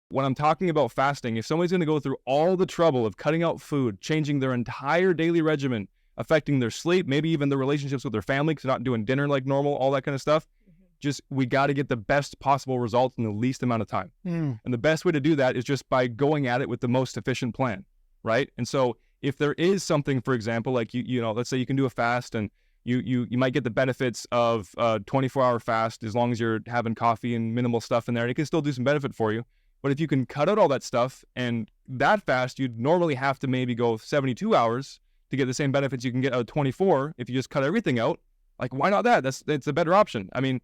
When I'm talking about fasting, if somebody's going to go through all the trouble of cutting out food, changing their entire daily regimen, affecting their sleep, maybe even their relationships with their family because they're not doing dinner like normal, all that kind of stuff, just we got to get the best possible results in the least amount of time. And the best way to do that is just by going at it with the most efficient plan, right? And so if there is something, for example, like you know, let's say you can do a fast and you might get the benefits of a 24-hour fast as long as you're having coffee and minimal stuff in there, and it can still do some benefit for you. But if you can cut out all that stuff and that fast, you'd normally have to maybe go 72 hours to get the same benefits you can get out of 24. If you just cut everything out, like, why not that? It's a better option. I mean,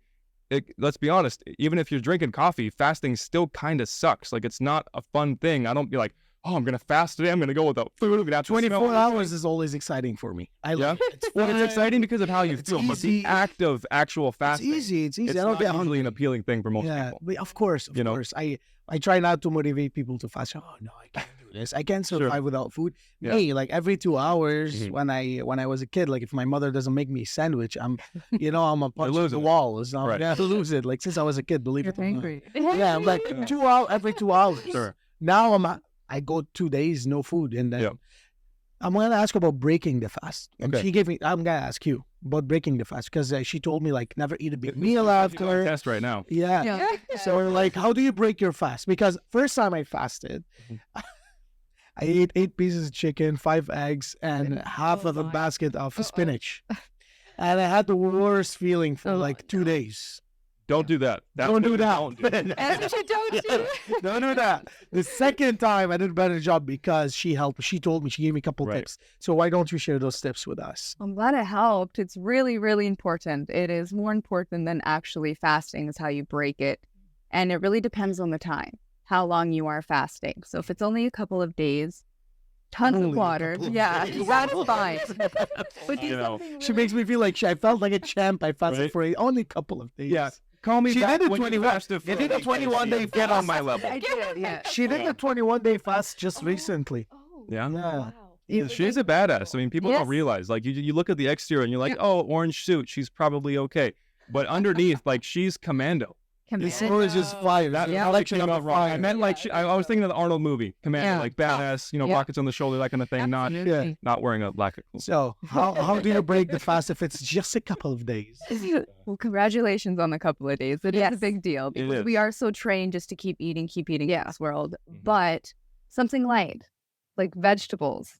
let's be honest, even if you're drinking coffee, fasting still kind of sucks. Like, it's not a fun thing. I don't be like, oh, I'm going to fast today. I'm going to go without food. I'm gonna have to 24 hours is always exciting for me. I love it. Well, it's exciting because of how you feel. But the act of actual fasting. It's easy. It's not usually an appealing thing for most people. Of course. I try not to motivate people to fast. Oh, no, I can't do this. I can't survive without food. Yeah. Hey, like every 2 hours when I was a kid, like if my mother doesn't make me a sandwich, I'm a punch the wall. It's not, I lose it. Like since I was a kid, believe it or not. Yeah, I'm like every 2 hours. Sure. Now I go 2 days, no food. And then I'm going to ask about breaking the fast. And she gave me, I'm going to ask you about breaking the fast because she told me like never eat a big meal after. Test right now. Yeah. So like, how do you break your fast? Because first time I fasted, I ate 8 pieces of chicken, 5 eggs, and half of a basket of spinach. And I had the worst feeling for like 2 days. Don't do that. Don't do that. Don't do that. The second time I did a better job because she helped. She told me, she gave me a couple tips. So why don't you share those tips with us? I'm glad it helped. It's really, really important. It is more important than actually fasting is how you break it. And it really depends on the time, how long you are fasting. So if it's only a couple of days, tons of water. That's fine. But she makes me feel like I felt like a champ. I fasted for only a couple of days. Yeah. Call me back did a when 21. You did a 21-day fast. Get on my level. I did, yeah. She did a 21-day fast just recently. Yeah. Wow. She's a badass. I mean, people don't realize. Like, you look at the exterior and you're like, oh, orange suit. She's probably okay. But underneath, like, she's commando. This story is just fire. That actually not wrong. I meant like I was thinking of the Arnold movie, Commando, like badass, rockets on the shoulder, that kind of thing. Not wearing a black. So how do you break the fast if it's just a couple of days? Well, congratulations on the couple of days. It is a big deal because we are so trained just to keep eating in this world. But something light, like vegetables,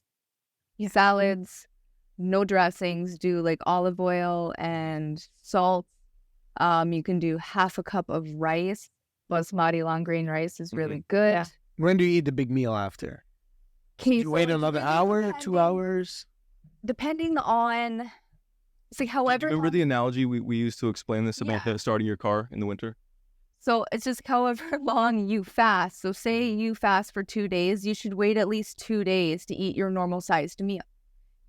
salads, no dressings. Do like olive oil and salt. You can do half a cup of rice. Basmati long grain rice is really good. Yeah. When do you eat the big meal after? You wait another hour, 2 hours? Depending on, however. Remember the analogy we used to explain this about starting your car in the winter? So it's just however long you fast. So say you fast for 2 days, you should wait at least 2 days to eat your normal sized meal.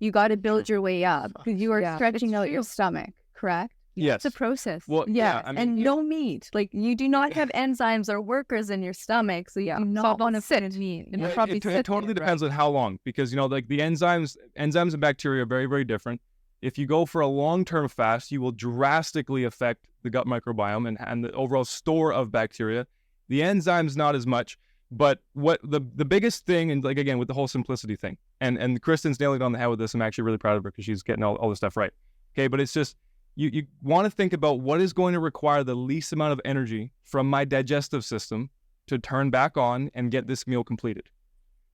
You got to build your way up because you are stretching out your stomach, correct? Yes. It's a process. Well, I mean, and no meat. Like, you do not have enzymes or workers in your stomach, so you do not want to sit and eat. It totally depends on how long, because, like the enzymes and bacteria are very, very different. If you go for a long-term fast, you will drastically affect the gut microbiome and the overall store of bacteria. The enzymes, not as much. But what the biggest thing, and like, again, with the whole simplicity thing, and Kristine's nailing it on the head with this. I'm actually really proud of her because she's getting all the stuff right. Okay, but it's just, you want to think about what is going to require the least amount of energy from my digestive system to turn back on and get this meal completed.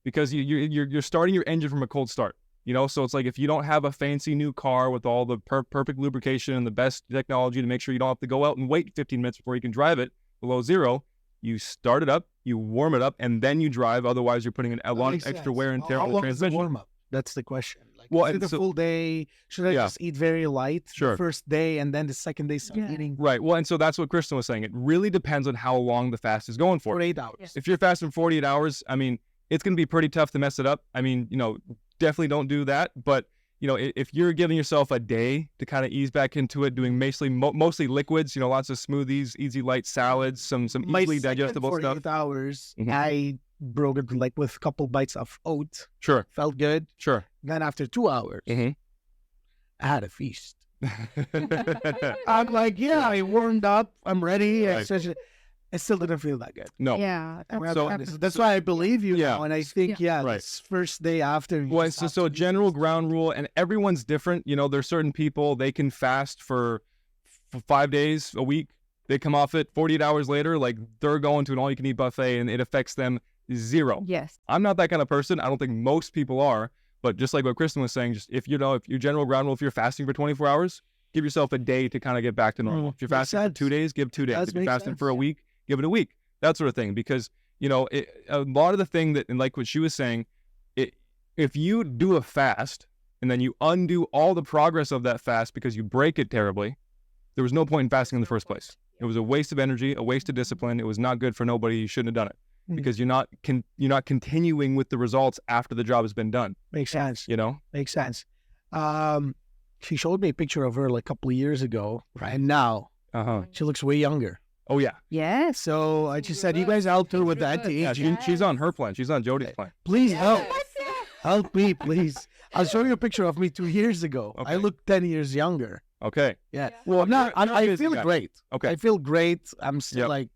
Because you're starting your engine from a cold start, so it's like if you don't have a fancy new car with all the perfect lubrication and the best technology to make sure you don't have to go out and wait 15 minutes before you can drive it below zero, you start it up, you warm it up, and then you drive. Otherwise, you're putting a lot of extra wear and tear on the transmission. Warm up? That's the question. Is it a full day? Should I just eat very light the first day and then the second day start eating? Right. Well, and so that's what Kristine was saying. It really depends on how long the fast is going for. 48 hours. Yes. If you're fasting 48 hours, I mean, it's going to be pretty tough to mess it up. I mean, definitely don't do that. But, if you're giving yourself a day to kind of ease back into it, doing mostly liquids, lots of smoothies, easy light salads, some easily digestible 48 stuff. Hours, I broke it like with a couple bites of oat. Sure. Felt good. Sure. Then after 2 hours, I had a feast. I'm like, I warmed up. I'm ready. Right. it still didn't feel that good. No. Yeah. That's why I believe you Yeah. now. And I think, Right. this first day after. Well, so general ground rule, and everyone's different. There's certain people, they can fast for 5 days a week. They come off it 48 hours later, like they're going to an all-you-can-eat buffet, and it affects them zero. Yes. I'm not that kind of person. I don't think most people are. But just like what Kristine was saying, just if your general ground rule, if you're fasting for 24 hours, give yourself a day to kind of get back to normal. If you're fasting for 2 days, give 2 days. If you're fasting for a week, give it a week. That sort of thing. Because, a lot of the thing that, and like what she was saying, if you do a fast and then you undo all the progress of that fast because you break it terribly, there was no point in fasting in the first place. It was a waste of energy, a waste of discipline. It was not good for nobody. You shouldn't have done it. Because you're not continuing with the results after the job has been done. Makes sense. Makes sense. She showed me a picture of her like a couple of years ago, right? And now she looks way younger. Oh yeah. Yes. So I just said, you guys helped her with the anti-aging. Yeah, she's on her plan. She's on Jode's plan. Please help me, please. I was showing you a picture of me 2 years ago. Okay. I look 10 years younger. Okay. Yeah. Well, I feel great. Okay. I feel great. I'm still like.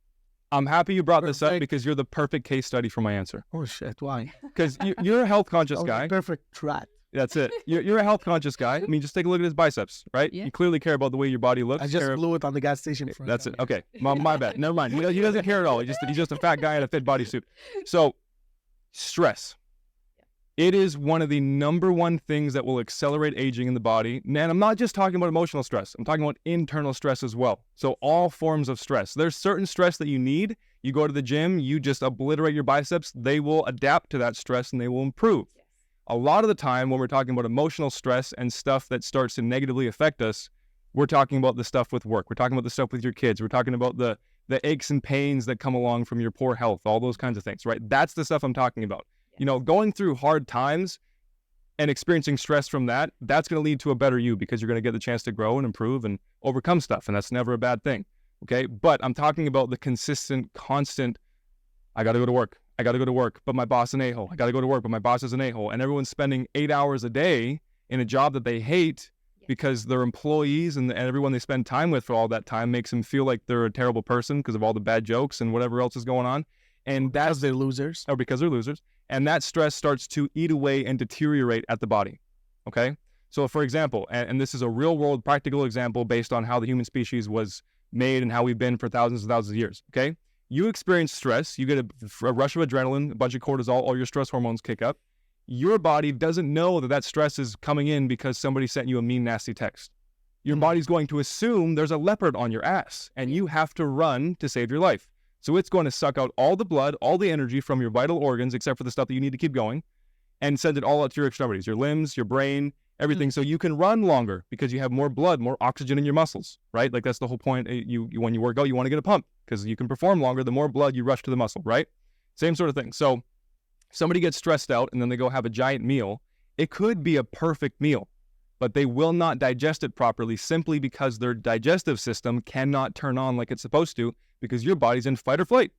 I'm happy you brought this up because you're the perfect case study for my answer. Oh shit! Why? Because you're a health conscious guy. Perfect track. That's it. You're a health conscious guy. I mean, just take a look at his biceps, right? Yeah. You clearly care about the way your body looks. I just blew it on the gas station. That's it. Okay, my bad. Never mind. He doesn't care at all. He's just a fat guy in a fit bodysuit. So, stress. It is one of the number one things that will accelerate aging in the body. And I'm not just talking about emotional stress. I'm talking about internal stress as well. So all forms of stress. There's certain stress that you need. You go to the gym, you just obliterate your biceps. They will adapt to that stress and they will improve. A lot of the time when we're talking about emotional stress and stuff that starts to negatively affect us, we're talking about the stuff with work. We're talking about the stuff with your kids. We're talking about the aches and pains that come along from your poor health, all those kinds of things, right? That's the stuff I'm talking about. Going through hard times and experiencing stress from that, that's going to lead to a better you because you're going to get the chance to grow and improve and overcome stuff. And that's never a bad thing. Okay. But I'm talking about the consistent, constant, I got to go to work. I got to go to work, but my boss is an a-hole. I got to go to work, but my boss is an a-hole. And everyone's spending 8 hours a day in a job that they hate because their employees and everyone they spend time with for all that time makes them feel like they're a terrible person because of all the bad jokes and whatever else is going on. And that's they're losers. Or because they're losers. And that stress starts to eat away and deteriorate at the body. Okay? So for example, and this is a real world practical example based on how the human species was made and how we've been for thousands and thousands of years. Okay? You experience stress, you get a rush of adrenaline, a bunch of cortisol, all your stress hormones kick up. Your body doesn't know that stress is coming in because somebody sent you a mean, nasty text. Your body's going to assume there's a leopard on your ass and you have to run to save your life. So it's going to suck out all the blood, all the energy from your vital organs, except for the stuff that you need to keep going, and send it all out to your extremities, your limbs, your brain, everything. So you can run longer because you have more blood, more oxygen in your muscles, right? Like that's the whole point. You when you work out, you want to get a pump because you can perform longer. The more blood you rush to the muscle, right? Same sort of thing. So somebody gets stressed out and then they go have a giant meal. It could be a perfect meal, but they will not digest it properly simply because their digestive system cannot turn on like it's supposed to because your body's in fight or flight.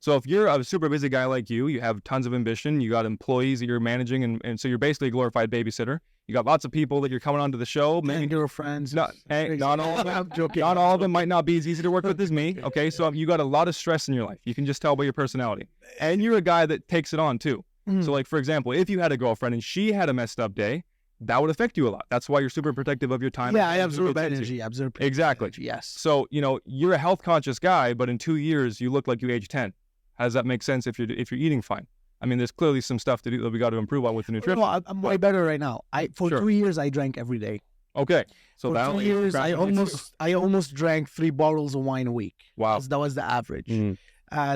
So if you're a super busy guy like you have tons of ambition, you got employees that you're managing, and so you're basically a glorified babysitter. You got lots of people that you're coming onto the show. Maybe girlfriends. Not all of them. I'm joking. Not all of them might not be as easy to work with as me. Okay, so you got a lot of stress in your life. You can just tell by your personality. And you're a guy that takes it on too. So like, for example, if you had a girlfriend and she had a messed up day, that would affect you a lot. That's why you're super protective of your time. Yeah, I absorb energy. Exactly. Energy, yes. So, you're a health conscious guy, but in 2 years, you look like you age 10. How does that make sense if you're eating fine? I mean, there's clearly some stuff to do that we got to improve on with the nutrition. No, I'm way better right now. For 2 years, I drank every day. Okay. So for 2 years, I almost drank 3 bottles of wine a week. Wow. That was the average.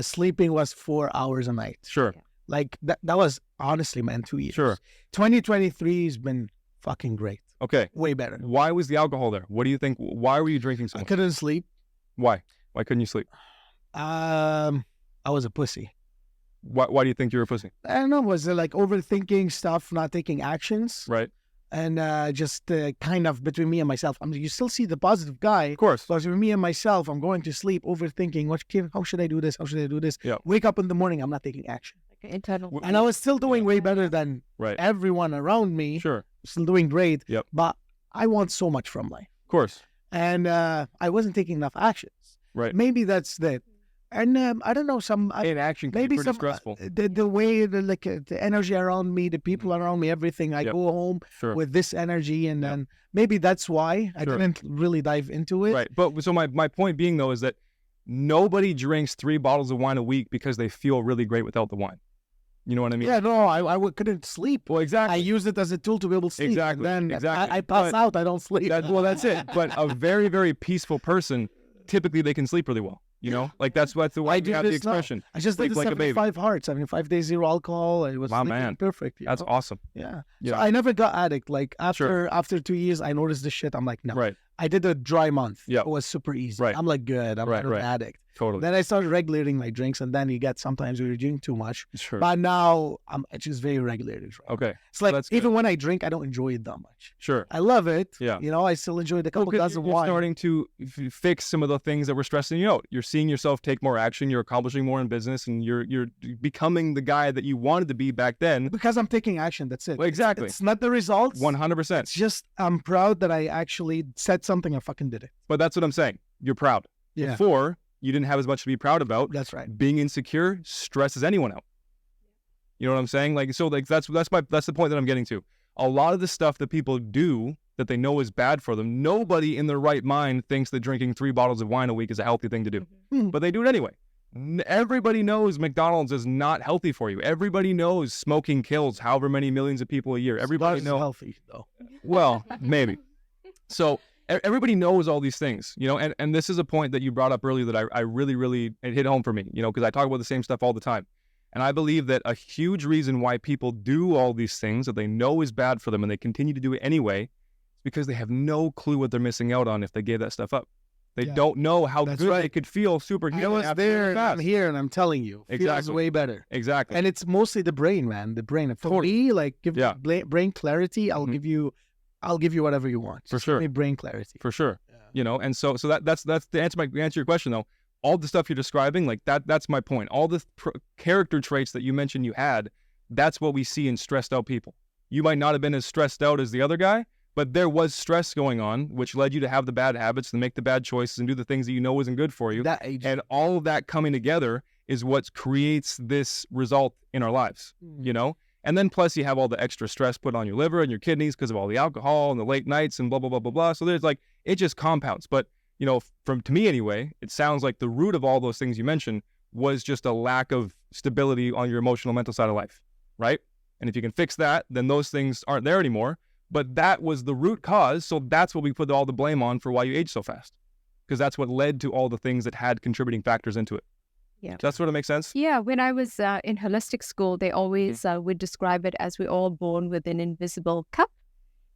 Sleeping was 4 hours a night. Sure. Like that was honestly, man, 2 years. Sure. 2023 has been fucking great. Okay. Way better. Why was the alcohol there? What do you think? Why were you drinking so much? I couldn't sleep. Why? Why couldn't you sleep? I was a pussy. Why do you think you were a pussy? I don't know. Was it like overthinking stuff, not taking actions? Right. And just kind of between me and myself. You still see the positive guy. Of course. But between me and myself, I'm going to sleep, overthinking, how should I do this? How should I do this? Yeah. Wake up in the morning, I'm not taking action. Internal. And I was still doing way better than everyone around me. Sure. Still doing great. Yep. But I want so much from life. Of course. And I wasn't taking enough actions. Right. Maybe that's it. And I don't know, inaction can be maybe pretty stressful. The way the energy around me, the people around me, everything. I go home with this energy, and then maybe that's why I didn't really dive into it. Right. But so my point being though is that nobody drinks 3 bottles of wine a week because they feel really great without the wine. You know what I mean? Yeah, no, I couldn't sleep. Well, exactly. I use it as a tool to be able to sleep. Exactly. Then exactly. I pass out. I don't sleep. That's it. But a very, very peaceful person, typically they can sleep really well. You know, like that's the way you have the expression. I just did the 75 hearts. I mean, 5 days, 0 alcohol. It was perfect. That's awesome. Yeah. So I never got addict. Like after 2 years, I noticed this shit. I'm like, no. Right. I did a dry month. Yeah. It was super easy. Right. I'm like, good. I'm not an addict. Totally. Then I started regulating my drinks, and then you get sometimes you're drinking too much. Sure. But now I'm just very regulated. Right? Okay. It's like even when I drink, I don't enjoy it that much. Sure. I love it. Yeah. You know, I still enjoy the couple dozen you're wine. starting to fix some of the things that were stressing you out. You're seeing yourself take more action. You're accomplishing more in business, and you're becoming the guy that you wanted to be back then. Because I'm taking action. That's it. Well, exactly. It's not the results. 100%. It's just I'm proud that I actually said something and fucking did it. But that's what I'm saying. You're proud. Yeah. Before, you didn't have as much to be proud about. That's right. Being insecure stresses anyone out. You know what I'm saying? That's the point that I'm getting to. A lot of the stuff that people do that they know is bad for them, nobody in their right mind thinks that drinking 3 bottles of wine a week is a healthy thing to do. Mm-hmm. But they do it anyway. Everybody knows McDonald's is not healthy for you. Everybody knows smoking kills however many millions of people a year. Everybody knows. Healthy though. Well, maybe. So everybody knows all these things, you know, and this is a point that you brought up earlier that I really, really, it hit home for me, you know, because I talk about the same stuff all the time. And I believe that a huge reason why people do all these things that they know is bad for them and they continue to do it anyway is because they have no clue what they're missing out on if they gave that stuff up. They don't know how good they could feel superhuman. I was there and I'm here and I'm telling you, it feels way better. Exactly. And it's mostly the brain, man. The brain. For me, like give brain clarity, I'll give you whatever you want. For sure. Give me brain clarity. For sure. Yeah. You know, and so that's the answer your question though. All the stuff you're describing, like that's my point. All the character traits that you mentioned you had, that's what we see in stressed out people. You might not have been as stressed out as the other guy, but there was stress going on, which led you to have the bad habits and make the bad choices and do the things that you know isn't good for you. And all of that coming together is what creates this result in our lives, you know? And then plus you have all the extra stress put on your liver and your kidneys because of all the alcohol and the late nights and blah, blah, blah, blah, blah. So there's like, it just compounds. But, you know, to me anyway, it sounds like the root of all those things you mentioned was just a lack of stability on your emotional, mental side of life, right? And if you can fix that, then those things aren't there anymore. But that was the root cause, so that's what we put all the blame on for why you age so fast. Because that's what led to all the things that had contributing factors into it. Yeah. Does that sort of make sense? Yeah, when I was in holistic school, they always would describe it as we're all born with an invisible cup.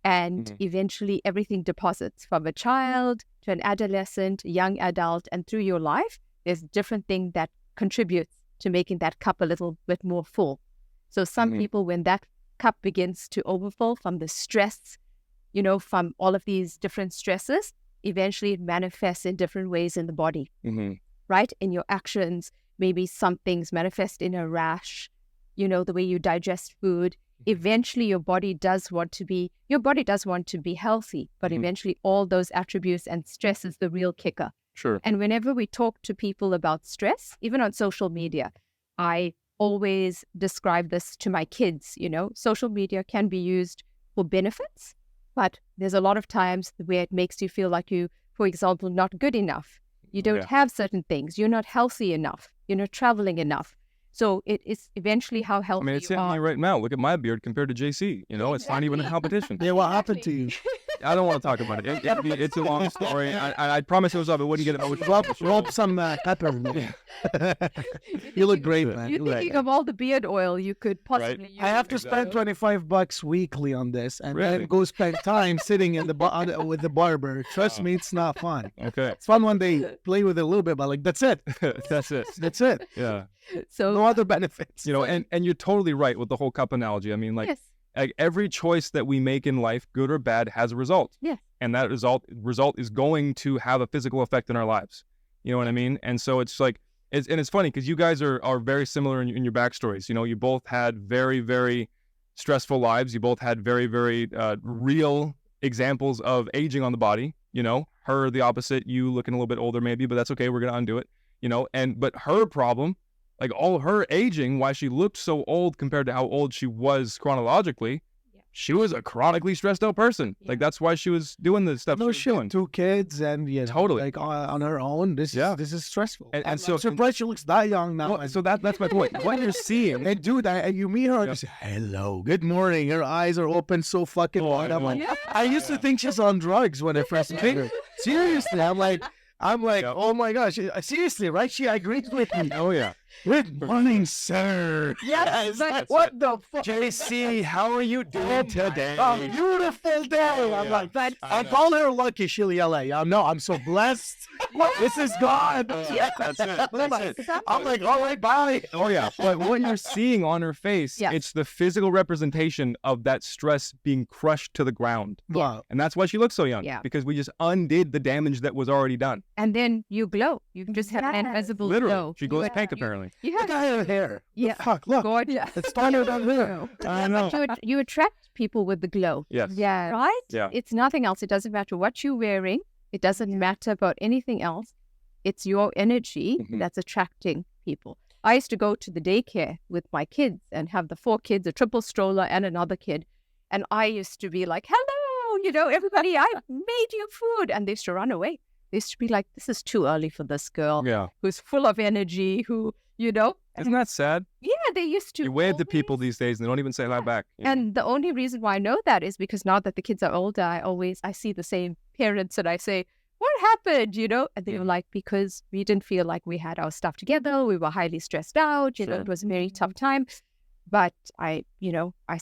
And eventually everything deposits from a child to an adolescent, young adult, and through your life, there's different things that contributes to making that cup a little bit more full. So some people, when that cup begins to overflow from the stress, you know, from all of these different stresses, eventually it manifests in different ways in the body, right? In your actions, maybe some things manifest in a rash, you know, the way you digest food. Eventually your body does want to be healthy, but eventually all those attributes and stress is the real kicker. Sure. And whenever we talk to people about stress, even on social media, I always describe this to my kids, you know, social media can be used for benefits, but there's a lot of times where it makes you feel like you, for example, not good enough. You don't have certain things. You're not healthy enough. You're not traveling enough. So it is eventually how healthy you are. I mean, it's hitting me right now. Look at my beard compared to JC. You know, it's not even a competition. Yeah, what happened to you? I don't want to talk about it. It's a long story. I promise it was up. It wouldn't get it. Rob some pepper. You look great, man. You're thinking of all the beard oil you could possibly use. I have to spend $25 weekly on this, and then go spend time sitting in the with the barber. Trust me, it's not fun. Okay, it's fun when they play with it a little bit, but like that's it. That's it. That's it. Yeah. So no other benefits. You know, and you're totally right with the whole cup analogy. I mean, like every choice that we make in life, good or bad, has a result. Yeah. And that result is going to have a physical effect in our lives. You know what I mean? And so it's like, it's funny because you guys are very similar in your backstories. You know, you both had very, very stressful lives. You both had very, very real examples of aging on the body. You know, her the opposite, you looking a little bit older maybe, but that's okay. We're going to undo it. but her problem, like all her aging, why she looked so old compared to how old she was chronologically, she was a chronically stressed out person. Like that's why she was doing the stuff. No she was doing. 2 kids and totally like on her own. This is stressful. And so I'm surprised she looks that young now. Well, so that's my point. What you're seeing, and dude, you meet her, and say, hello, good morning. Her eyes are open so fucking wide. I'm like, I used to think she's on drugs when I first met her. Seriously, I'm like, oh my gosh, seriously, right? She agrees with me. Oh yeah. Good morning, sir. Yes. What the fuck? JC, how are you doing today? A beautiful day. I'm like, I call her lucky. She'll yell at you. No, I'm so blessed. This is God. That's it. I'm like, all right, bye. Oh yeah. But what you're seeing on her face, it's the physical representation of that stress being crushed to the ground. Wow. And that's why she looks so young. Yeah. Because we just undid the damage that was already done. And then you glow. You just have an invisible glow. She glows pink apparently. Look at her hair. Yeah. Fuck, look. Gorgeous. It's taller than her. I know. You attract people with the glow. Yes. Yeah. Right? Yeah. It's nothing else. It doesn't matter what you're wearing. It doesn't matter about anything else. It's your energy that's attracting people. I used to go to the daycare with my kids and have the 4 kids, a triple stroller and another kid. And I used to be like, hello, everybody, I made you food. And they used to run away. They used to be like, this is too early for this girl who's full of energy, who, Isn't that sad? Yeah, they used to. You wave to people these days and they don't even say hi back. And the only reason why I know that is because now that the kids are older, I see the same parents and I say, what happened, And they were like, because we didn't feel like we had our stuff together. We were highly stressed out. It was a very tough time. But I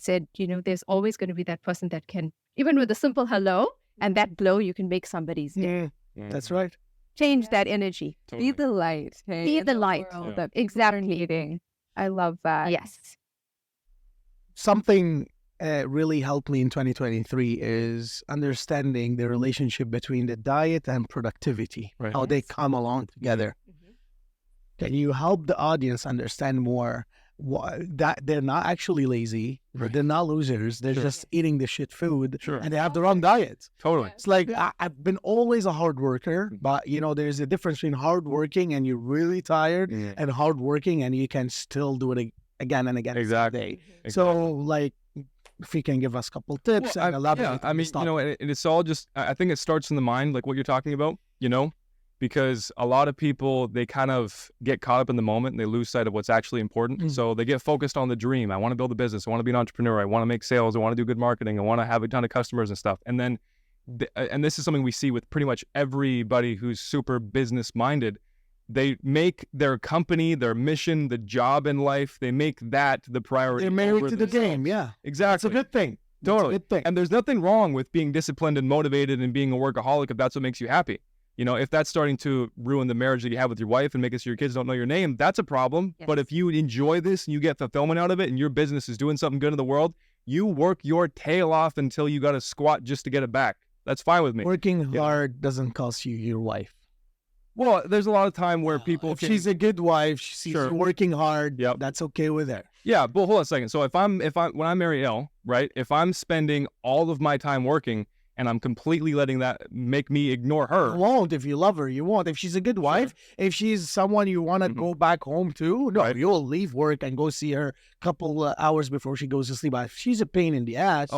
said, there's always going to be that person that can, even with a simple hello and that glow, you can make somebody's day. That's right. Change that energy. Totally. Be the light. Be the light. Exactly. I love that. Yes. Something really helped me in 2023 is understanding the relationship between the diet and productivity, how they come along together. Can you help the audience understand more that they're not actually lazy, they're not losers, they're just eating the shit food, and they have the wrong diet. Totally. It's like, I've been always a hard worker, but there's a difference between hard working and you're really tired and hard working and you can still do it again and again. Exactly. So like, if you can give us a couple tips and elaborate. I mean, it's all just, I think it starts in the mind, like what you're talking about, because a lot of people, they kind of get caught up in the moment and they lose sight of what's actually important. So they get focused on the dream. I want to build a business. I want to be an entrepreneur. I want to make sales. I want to do good marketing. I want to have a ton of customers and stuff. And then, and this is something we see with pretty much everybody who's super business minded. They make their company, their mission, the job in life, they make that the priority. They're married to the game. Yeah. Exactly. It's a good thing. Totally. It's a good thing. And there's nothing wrong with being disciplined and motivated and being a workaholic if that's what makes you happy. If that's starting to ruin the marriage that you have with your wife and make it so your kids don't know your name, that's a problem. Yes. But if you enjoy this and you get fulfillment out of it and your business is doing something good in the world, you work your tail off until you got to squat just to get it back. That's fine with me. Working hard doesn't cost you your wife. Well, there's a lot of time where people if she's a good wife, she's working hard, that's okay with her. Yeah, but hold on a second. So when I marry Elle, right, if I'm spending all of my time working and I'm completely letting that make me ignore her. You won't if you love her. You won't. If she's a good wife, if she's someone you want to go back home to, you'll leave work and go see her a couple hours before she goes to sleep. But if she's a pain in the ass,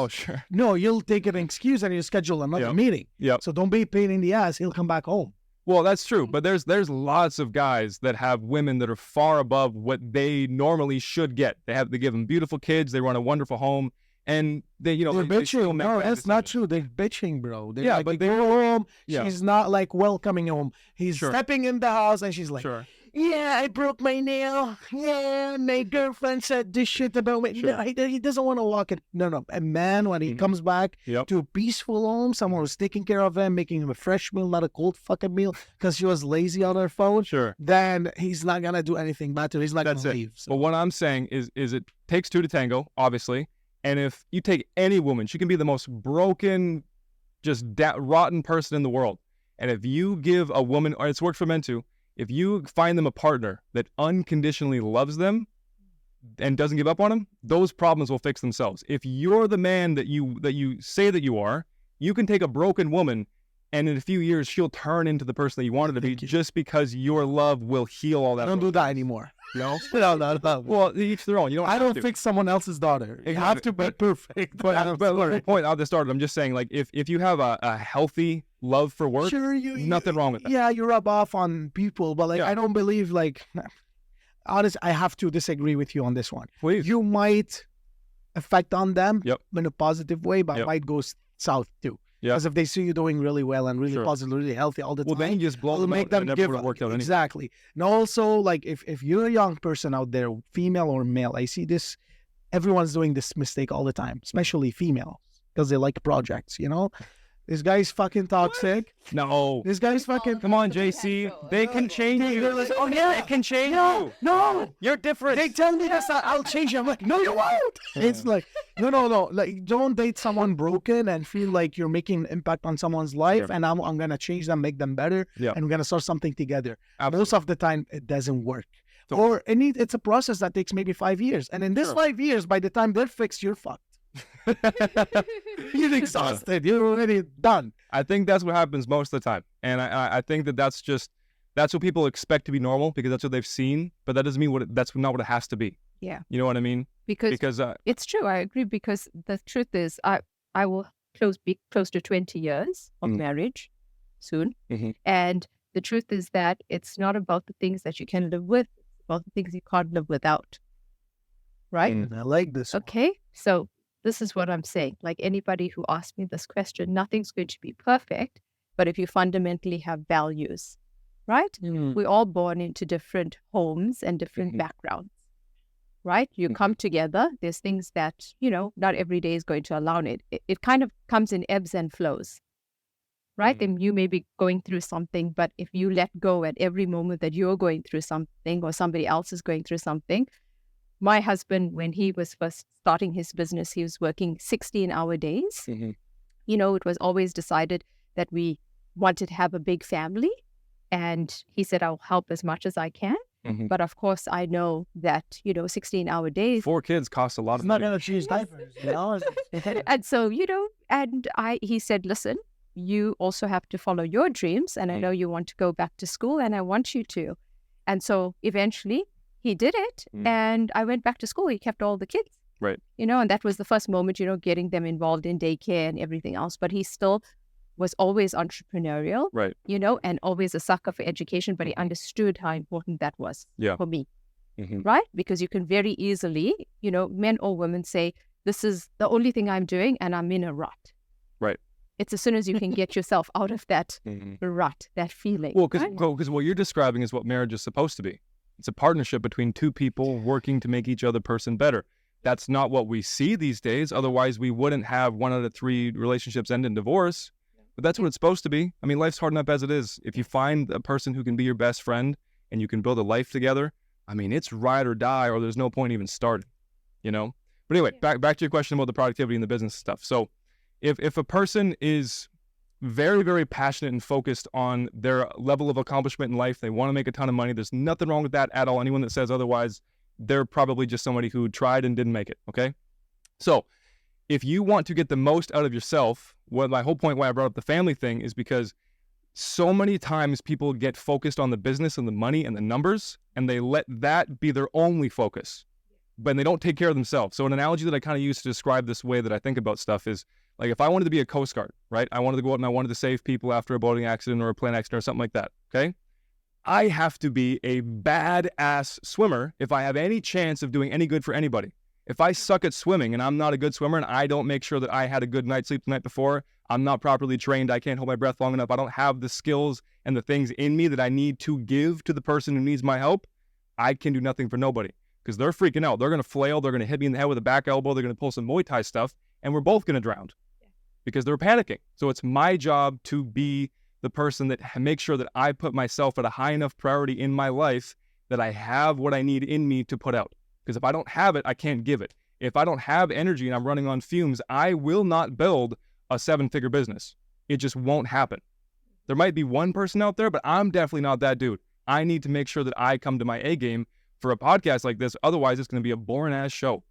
no, you'll take an excuse and you schedule another meeting. So don't be a pain in the ass. He'll come back home. Well, that's true. But there's lots of guys that have women that are far above what they normally should get. They give them beautiful kids. They run a wonderful home. And they're bitching. No, that's not true. They're bitching, bro. But they go home. She's not like welcoming him. He's stepping in the house and she's like, yeah, I broke my nail. Yeah, my girlfriend said this shit about me. No, he doesn't want to walk it. No. A man, when he comes back to a peaceful home, someone was taking care of him, making him a fresh meal, not a cold fucking meal, because she was lazy on her phone, then he's not going to do anything bad to her. He's not going to leave. So. But what I'm saying is it takes two to tango, obviously. And if you take any woman, she can be the most broken, just rotten person in the world. And if you give a woman, or it's worked for men too, if you find them a partner that unconditionally loves them and doesn't give up on them, those problems will fix themselves. If you're the man that you say that you are, you can take a broken woman And in a few years, she'll turn into the person that you wanted to be just because your love will heal all that. I don't do that anymore. No? No. Well, each their own. You don't. I don't fix someone else's daughter. You have to be perfect. But the point I'll just start. I'm just saying, like, if you have a healthy love for work, sure, nothing wrong with that. Yeah, you rub off on people, but like I don't believe like. Honestly, I have to disagree with you on this one. Please. You might affect on them Yep. in a positive way, but might go south too. Yeah. Because if they see you doing really well and really positive, really healthy all the time, then you just blow it'll them make out them and it give never would've worked out anyway. Exactly. And also, like if you're a young person out there, female or male, I see this. Everyone's doing this mistake all the time, especially females, because they like projects. You know, this guy's fucking toxic. What? No. This guy's fucking. Come on, JC. They can change you. Like, oh yeah, they can change you. No, you're different. They tell me this, I'll change you. I'm like, no, you won't. It's like, no. Like, don't date someone broken and feel like you're making an impact on someone's life, and I'm gonna change them, make them better, and we're gonna start something together. Absolutely. Most of the time, it doesn't work. Or it's a process that takes maybe 5 years, and in this 5 years, by the time they're fixed, you're fucked. You're exhausted. You're already done. I think that's what happens most of the time, and I think that's what people expect to be normal because that's what they've seen, but that doesn't mean that's not what it has to be. Yeah. You know what I mean? Because it's true. I agree, because the truth is I will be close to 20 years of marriage soon. Mm-hmm. And the truth is that it's not about the things that you can live with, it's about the things you can't live without. Right? I like this. Okay. So this is what I'm saying. Like anybody who asks me this question, nothing's going to be perfect, but if you fundamentally have values, right? We're all born into different homes and different backgrounds, right? You come together. There's things that, not every day is going to allow it. It kind of comes in ebbs and flows, right? Then you may be going through something, but if you let go at every moment that you're going through something or somebody else is going through something. My husband, when he was first starting his business, he was working 16-hour days. Mm-hmm. It was always decided that we wanted to have a big family. And he said, I'll help as much as I can. Mm-hmm. But of course, I know that, 16-hour days. 4 kids cost a lot of money. I'm money. not going to choose diapers, And so, he said, listen, you also have to follow your dreams. And I know you want to go back to school and I want you to. And so eventually, he did it, and I went back to school. He kept all the kids. Right. And that was the first moment, getting them involved in daycare and everything else. But he still was always entrepreneurial, right? And always a sucker for education, but he understood how important that was for me, right? Because you can very easily, men or women say, this is the only thing I'm doing and I'm in a rut. Right. It's as soon as you can get yourself out of that rut, that feeling. Well, because what you're describing is what marriage is supposed to be. It's a partnership between two people working to make each other person better. That's not what we see these days. Otherwise, we wouldn't have 1 out of 3 relationships end in divorce. But that's what it's supposed to be. I mean, life's hard enough as it is. If you find a person who can be your best friend and you can build a life together, I mean, it's ride or die, or there's no point even starting, But anyway, back to your question about the productivity and the business stuff. So if a person is very, very passionate and focused on their level of accomplishment in life, they want to make a ton of money, there's nothing wrong with that at all. Anyone that says otherwise, they're probably just somebody who tried and didn't make it, okay? So if you want to get the most out of yourself, my whole point why I brought up the family thing is because so many times people get focused on the business and the money and the numbers, and they let that be their only focus, but they don't take care of themselves. So an analogy that I kind of use to describe this way that I think about stuff is, like, if I wanted to be a Coast Guard, right? I wanted to go out and I wanted to save people after a boating accident or a plane accident or something like that, okay? I have to be a badass swimmer if I have any chance of doing any good for anybody. If I suck at swimming and I'm not a good swimmer and I don't make sure that I had a good night's sleep the night before, I'm not properly trained, I can't hold my breath long enough, I don't have the skills and the things in me that I need to give to the person who needs my help, I can do nothing for nobody because they're freaking out. They're going to flail, they're going to hit me in the head with a back elbow, they're going to pull some Muay Thai stuff, and we're both going to drown. Because they're panicking. So it's my job to be the person that makes sure that I put myself at a high enough priority in my life that I have what I need in me to put out. Because if I don't have it, I can't give it. If I don't have energy and I'm running on fumes, I will not build a 7-figure business. It just won't happen. There might be one person out there, but I'm definitely not that dude. I need to make sure that I come to my A game for a podcast like this. Otherwise, it's going to be a boring ass show,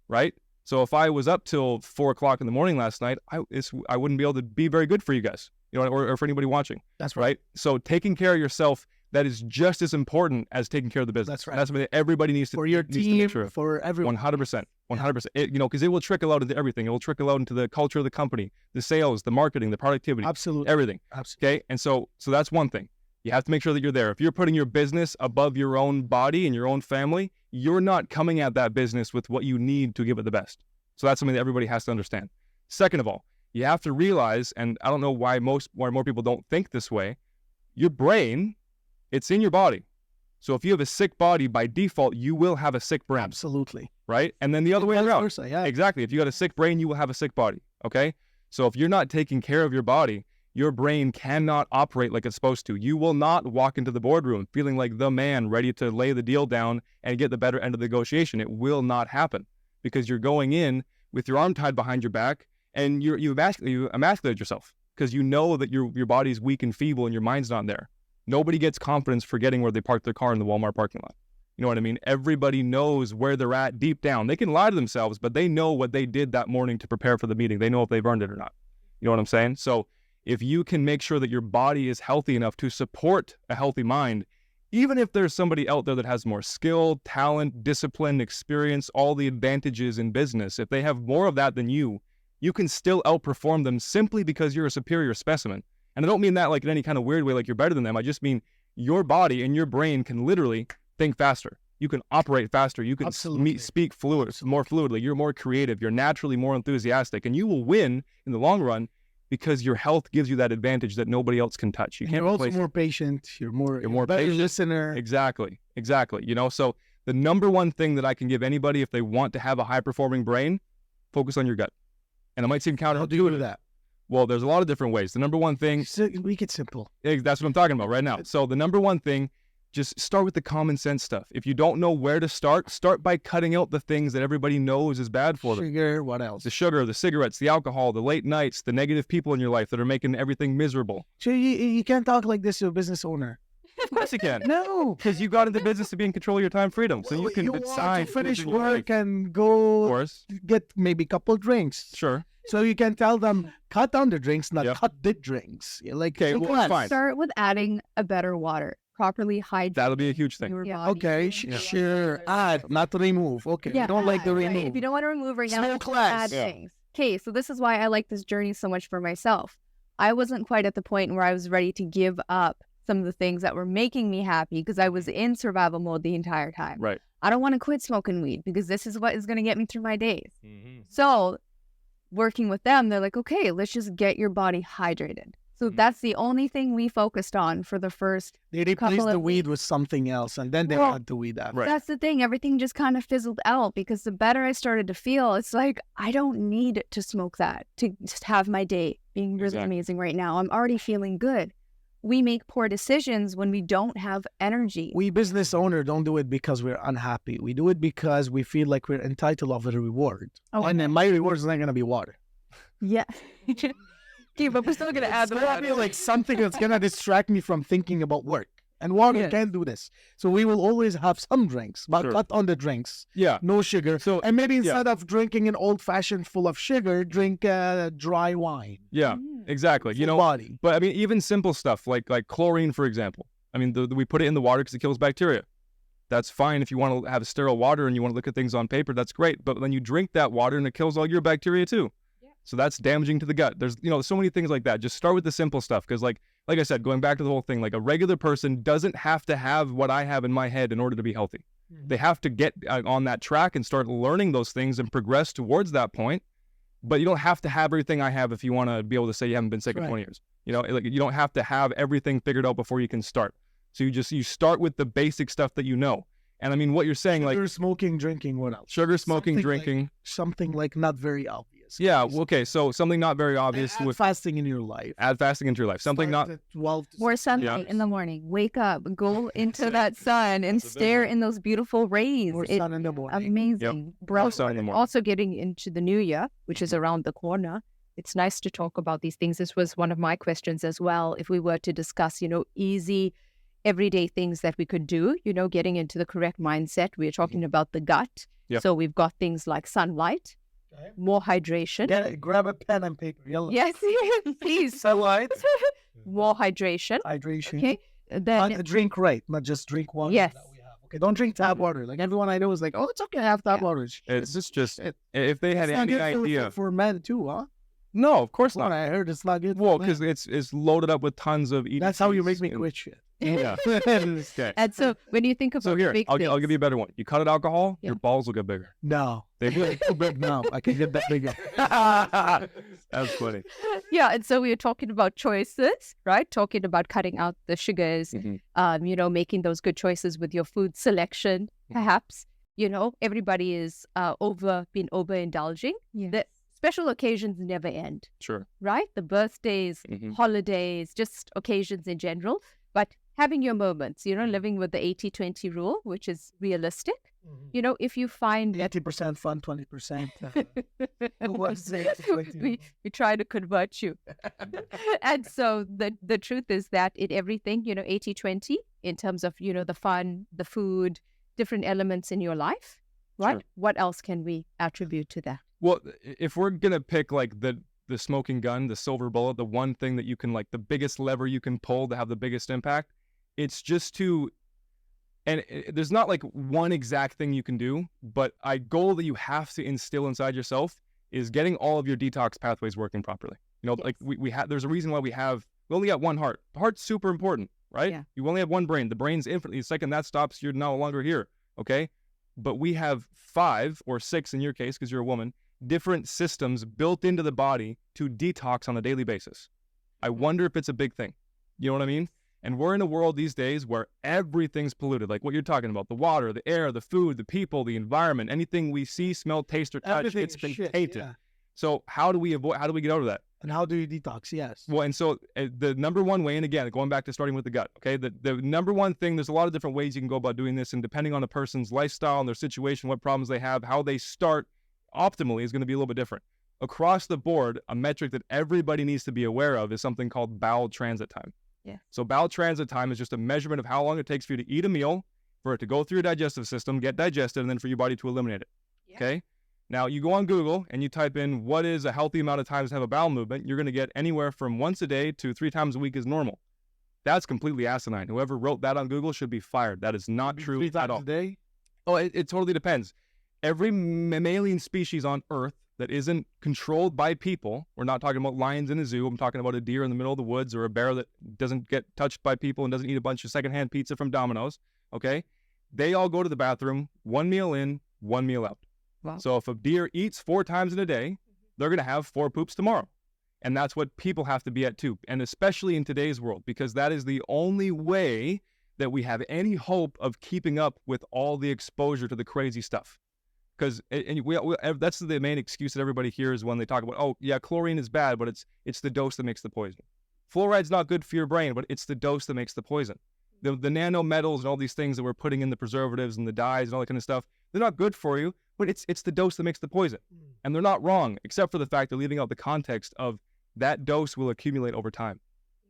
right? So if I was up till 4 o'clock in the morning last night, I wouldn't be able to be very good for you guys, or for anybody watching. That's right. So taking care of yourself, that is just as important as taking care of the business. That's right. That's what everybody needs to, for your team, sure. for everyone. 100%. 100%. Because it will trickle out into everything. It will trickle out into the culture of the company, the sales, the marketing, the productivity. Absolutely. Everything. Absolutely. Okay. And so that's one thing. You have to make sure that you're there. If you're putting your business above your own body and your own family, you're not coming at that business with what you need to give it the best. So that's something that everybody has to understand. Second of all, you have to realize, and I don't know why more people don't think this way, your brain, it's in your body. So if you have a sick body, by default, you will have a sick brain. Absolutely. Right? And then the other way around. Versa, yeah. Exactly. If you got a sick brain, you will have a sick body. Okay? So if you're not taking care of your body, your brain cannot operate like it's supposed to. You will not walk into the boardroom feeling like the man ready to lay the deal down and get the better end of the negotiation. It will not happen because you're going in with your arm tied behind your back and you emasculate yourself because you know that your body's weak and feeble and your mind's not there. Nobody gets confidence forgetting where they parked their car in the Walmart parking lot. You know what I mean? Everybody knows where they're at deep down. They can lie to themselves, but they know what they did that morning to prepare for the meeting. They know if they've earned it or not. You know what I'm saying? So if you can make sure that your body is healthy enough to support a healthy mind, even if there's somebody out there that has more skill, talent, discipline, experience, all the advantages in business, if they have more of that than you can still outperform them simply because you're a superior specimen. And I don't mean that like in any kind of weird way, like you're better than them. I just mean your body and your brain can literally think faster. You can operate faster. You can speak more fluidly. You're more creative. You're naturally more enthusiastic. And you will win in the long run because your health gives you that advantage that nobody else can touch. You're also more patient. You're more better patient listener. Exactly. So the number one thing that I can give anybody if they want to have a high-performing brain, focus on your gut. And it might seem counterintuitive. How do you do that? Well, there's a lot of different ways. The number one thing... Make it simple. That's what I'm talking about right now. So the number one thing, just start with the common sense stuff. If you don't know where to start by cutting out the things that everybody knows is bad for them. Sugar, what else? The sugar, the cigarettes, the alcohol, the late nights, the negative people in your life that are making everything miserable. So you can't talk like this to a business owner. Of course you can. No. Because you got into business to be in control of your time freedom. So you can decide. Finish work and go get maybe a couple drinks. Sure. So you can tell them, cut down the drinks, not cut the drinks. Like, okay, well, fine. Start with adding a better water. Properly hydrate. That'll be a huge thing. Okay, sure. Add, not remove. Okay, yeah, don't like the remove. Right. If you don't want to remove right now, add things. Okay, so this is why I like this journey so much for myself. I wasn't quite at the point where I was ready to give up some of the things that were making me happy because I was in survival mode the entire time. Right. I don't want to quit smoking weed because this is what is going to get me through my days. Mm-hmm. So working with them, they're like, okay, let's just get your body hydrated. So that's the only thing we focused on for the first They replaced the weed with something else, and then they add the weed after. Right. That's the thing. Everything just kind of fizzled out because the better I started to feel, it's like, I don't need to smoke that to just have my day being really amazing right now. I'm already feeling good. We make poor decisions when we don't have energy. We business owners don't do it because we're unhappy. We do it because we feel like we're entitled of a reward. Oh, and then my reward is not going to be water. Yeah. Okay, but we're still going to add the water. I feel like something that's going to distract me from thinking about work. And water can't do this. So we will always have some drinks, but cut on the drinks. Yeah. No sugar. So, and maybe instead of drinking an old-fashioned full of sugar, drink dry wine. Yeah, exactly. You know, body. But I mean, even simple stuff like chlorine, for example. I mean, we put it in the water because it kills bacteria. That's fine if you want to have sterile water and you want to look at things on paper. That's great. But then you drink that water and it kills all your bacteria too. So that's damaging to the gut. There's, so many things like that. Just start with the simple stuff. Because like I said, going back to the whole thing, like a regular person doesn't have to have what I have in my head in order to be healthy. Mm-hmm. They have to get on that track and start learning those things and progress towards that point. But you don't have to have everything I have if you want to be able to say you haven't been sick in 20 years. Like you don't have to have everything figured out before you can start. So you start with the basic stuff that you know. And I mean, what you're saying, sugar, smoking, drinking, what else? Sugar, smoking, drinking. Something like not very obvious. Yeah, okay, so something not very obvious. Add fasting in your life. Add fasting into your life. Something not... More sunlight in the morning. Wake up, go into that sun and stare in those beautiful rays. More sun in the morning. Amazing. More sun in the morning. Also getting into the new year, which is around the corner. It's nice to talk about these things. This was one of my questions as well. If we were to discuss, easy everyday things that we could do, getting into the correct mindset. We're talking about the gut. Yep. So we've got things like sunlight. Okay. More hydration. Grab a pen and paper. Yellow. Yes, please. Sunlight. More hydration. Okay. Then drink right, not just drink water. Yes. Okay, don't drink tap water. Like everyone I know is like, oh, it's okay to have tap water. It's just if they had any idea for men too, huh? No, of course not. I heard it's not good. Well, because it's loaded up with tons of EDCs. That's how you make me quit shit. Yeah. Okay. And so when you think about I'll give you a better one. You cut out alcohol, your balls will get bigger. No. They will. No, I can get that bigger. That's funny. Yeah, and so we were talking about choices, right? Talking about cutting out the sugars, making those good choices with your food selection, perhaps. Everybody is been overindulging. Yeah. The special occasions never end. Sure. Right? The birthdays, holidays, just occasions in general. But having your moments, living with the 80-20 rule, which is realistic. If you find 80% fun, 20%. We try to convert you. And so the truth is that in everything, 80-20 in terms of, the fun, the food, different elements in your life, right? Sure. What else can we attribute to that? Well, if we're going to pick like the smoking gun, the silver bullet, the one thing that you can the biggest lever you can pull to have the biggest impact, it's just there's not like one exact thing you can do, but a goal that you have to instill inside yourself is getting all of your detox pathways working properly. Yes. Like we have, there's a reason why we only got one heart. The heart's super important, right? Yeah. You only have one brain. The brain's infinitely, the second that stops, you're no longer here. Okay. But we have 5 or 6 in your case, because you're a woman, different systems built into the body to detox on a daily basis. I wonder if it's a big thing. You know what I mean? And we're in a world these days where everything's polluted, like what you're talking about, the water, the air, the food, the people, the environment, anything we see, smell, taste, or touch, it's been tainted. Yeah. So how do we get out of that? And how do you detox? Yes. Well, and so the number one way, and again, going back to starting with the gut, okay, the number one thing, there's a lot of different ways you can go about doing this, and depending on a person's lifestyle and their situation, what problems they have, how they start optimally is going to be a little bit different. Across the board, a metric that everybody needs to be aware of is something called bowel transit time. Yeah. So bowel transit time is just a measurement of how long it takes for you to eat a meal, for it to go through your digestive system, get digested, and then for your body to eliminate it. Yeah. Okay? Now, you go on Google and you type in what is a healthy amount of times to have a bowel movement, you're going to get anywhere from once a day to 3 times a week is normal. That's completely asinine. Whoever wrote that on Google should be fired. That is not true 3 times at all. A day? Oh, it totally depends. Every mammalian species on Earth that isn't controlled by people, we're not talking about lions in a zoo, I'm talking about a deer in the middle of the woods or a bear that doesn't get touched by people and doesn't eat a bunch of secondhand pizza from Domino's, okay? They all go to the bathroom, 1 meal in, 1 meal out. Wow. So if a deer eats 4 times in a day, they're going to have 4 poops tomorrow. And that's what people have to be at too. And especially in today's world, because that is the only way that we have any hope of keeping up with all the exposure to the crazy stuff. Because that's the main excuse that everybody hears when they talk about, oh, yeah, chlorine is bad, but it's the dose that makes the poison. Fluoride's not good for your brain, but it's the dose that makes the poison. The nanometals and all these things that we're putting in the preservatives and the dyes and all that kind of stuff, they're not good for you, but it's the dose that makes the poison. And they're not wrong, except for the fact they're leaving out the context of that dose will accumulate over time.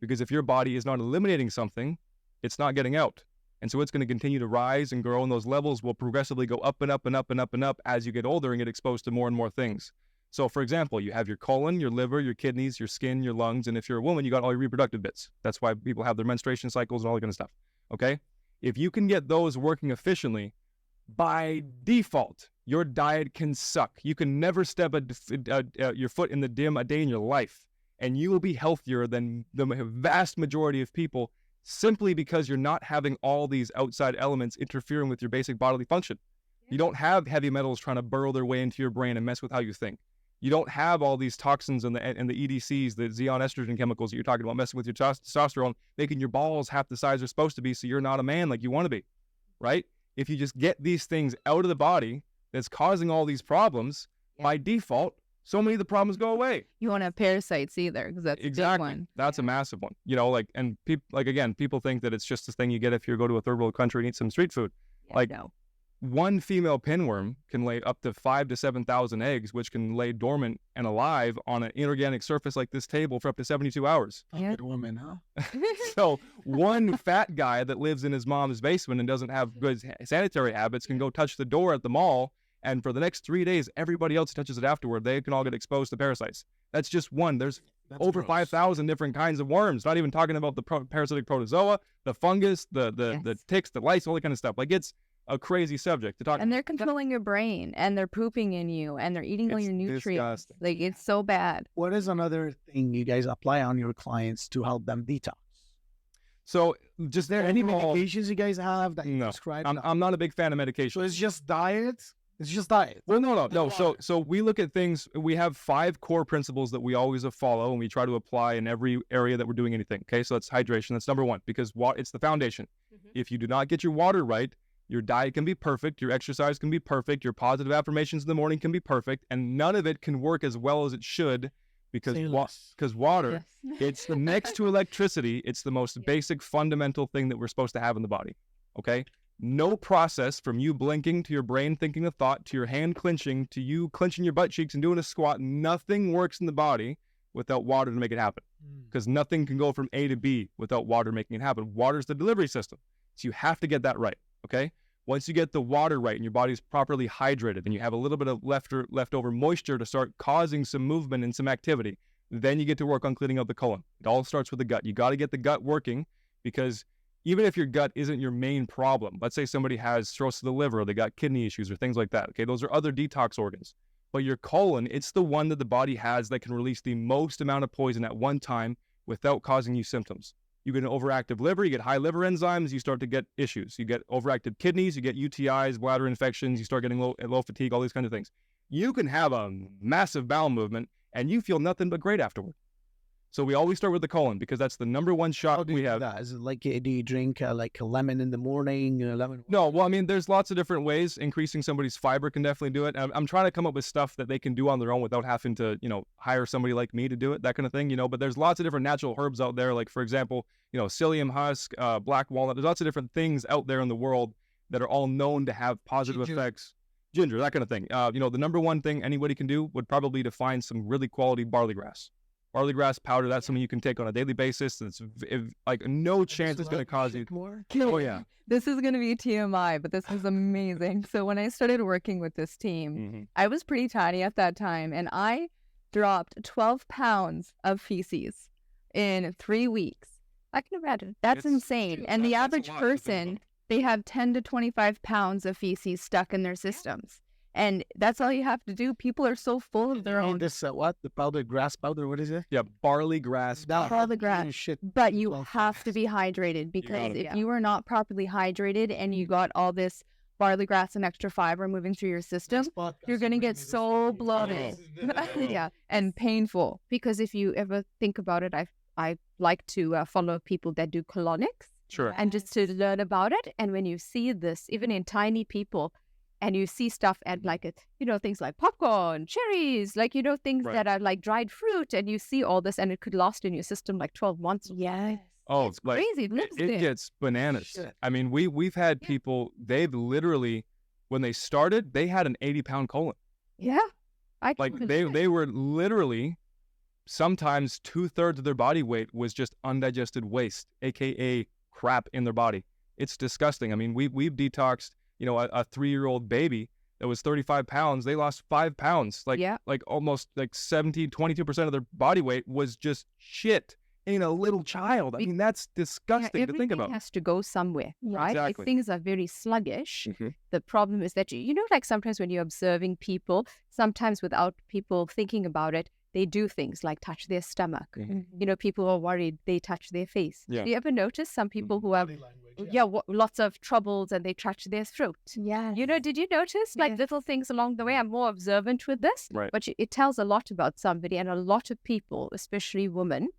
Because if your body is not eliminating something, it's not getting out. And so it's going to continue to rise and grow, and those levels will progressively go up and up and up and up and up as you get older and get exposed to more and more things. So, for example, you have your colon, your liver, your kidneys, your skin, your lungs, and if you're a woman, you got all your reproductive bits. That's why people have their menstruation cycles and all that kind of stuff, okay? If you can get those working efficiently, by default, your diet can suck. You can never step your foot in the gym a day in your life, and you will be healthier than the vast majority of people simply because you're not having all these outside elements interfering with your basic bodily function. You don't have heavy metals trying to burrow their way into your brain and mess with how you think. You don't have all these toxins and the EDCs, the Xeon estrogen chemicals that you're talking about messing with your testosterone, making your balls half the size they're supposed to be so you're not a man like you want to be, right? If you just get these things out of the body that's causing all these problems, by default, so many of the problems go away. You won't have parasites either, because that's exactly. a big one. That's a massive one. You know, like, and people think that it's just this thing you get if you go to a third world country and eat some street food. Yeah, no. One female pinworm can lay up to 5,000 to 7,000 eggs, which can lay dormant and alive on an inorganic surface like this table for up to 72 hours. Yeah. Good woman, huh? So one fat guy that lives in his mom's basement and doesn't have good sanitary habits can go touch the door at the mall And for the next 3 days, everybody else touches it afterward. They can all get exposed to parasites. That's just one. There's over 5,000 different kinds of worms. Not even talking about the parasitic protozoa, the fungus, the ticks, the lice, all that kind of stuff. Like, it's a crazy subject to talk about. And they're controlling your brain, and they're pooping in you, and they're eating all your nutrients. Disgusting. Like, it's so bad. What is another thing you guys apply on your clients to help them detox? So, just Is there any medications you guys have that you prescribe? I'm not a big fan of medication. So it's just diet? It's just diet. Well, no. So we look at things. We have 5 core principles that we always follow, and we try to apply in every area that we're doing anything. Okay, so that's hydration. That's number 1, because it's the foundation. If you do not get your water right, your diet can be perfect, your exercise can be perfect, your positive affirmations in the morning can be perfect, and none of it can work as well as it should, because water, it's the next to electricity. It's the most basic, fundamental thing that we're supposed to have in the body. Okay. No process from you blinking to your brain thinking a thought to your hand clenching to you clenching your butt cheeks and doing a squat. Nothing works in the body without water to make it happen, because nothing can go from A to B without water making it happen. Water's the delivery system. So you have to get that right. Okay. Once you get the water right and your body's properly hydrated, and you have a little bit of leftover moisture to start causing some movement and some activity, then you get to work on cleaning out the colon. It all starts with the gut. You got to get the gut working, because even if your gut isn't your main problem, let's say somebody has cirrhosis of the liver, or they got kidney issues or things like that. Okay, those are other detox organs. But your colon, it's the one that the body has that can release the most amount of poison at one time without causing you symptoms. You get an overactive liver, you get high liver enzymes, you start to get issues. You get overactive kidneys, you get UTIs, bladder infections, you start getting low fatigue, all these kinds of things. You can have a massive bowel movement and you feel nothing but great afterward. So we always start with the colon, because that's the number 1 shot we have. Is it like, do you drink like a lemon in the morning? No, well, I mean, there's lots of different ways. Increasing somebody's fiber can definitely do it. I'm trying to come up with stuff that they can do on their own without having to, hire somebody like me to do it, that kind of thing, But there's lots of different natural herbs out there. Like, for example, psyllium husk, black walnut. There's lots of different things out there in the world that are all known to have positive effects. Ginger, that kind of thing. The number 1 thing anybody can do would probably be to find some really quality barley grass. Barley grass powder, that's something you can take on a daily basis. It's like no chance it's going to cause you more. Oh, yeah. This is going to be TMI, but this is amazing. So when I started working with this team, I was pretty tiny at that time, and I dropped 12 pounds of feces in 3 weeks. I can imagine. That's insane. And the average person, they have 10 to 25 pounds of feces stuck in their systems. And that's all you have to do. People are so full of their own. This what? The powder, grass powder? What is it? Yeah, barley grass. Barley grass. Shit. But you have to be hydrated, because if you are not properly hydrated and you got all this barley grass and extra fiber moving through your system, you're going to get so bloated. And painful. Because if you ever think about it, I like to follow people that do colonics. Sure. And just to learn about it. And when you see this, even in tiny people, and you see stuff and like it, things like popcorn, cherries, like, things that are like dried fruit, and you see all this and it could last in your system like 12 months. Yes. Oh, it's crazy. It gets bananas. Shit. I mean, we've had people, they've literally, when they started, they had an 80-pound colon. Yeah. They were literally, sometimes 2/3 of their body weight was just undigested waste, AKA crap in their body. It's disgusting. I mean, we've detoxed, a 3-year-old baby that was 35 pounds. They lost 5 pounds. Like almost like 22% of their body weight was just shit in a little child. I mean, that's disgusting to think about. Everything has to go somewhere, right? Exactly. If things are very sluggish, the problem is that, like sometimes when you're observing people, sometimes without people thinking about it, they do things like touch their stomach. People are worried, they touch their face. Yeah. Do you ever notice some people who have lots of troubles and they touch their throat? Yeah. Did you notice little things along the way? I'm more observant with this, right. But it tells a lot about somebody, and a lot of people, especially women,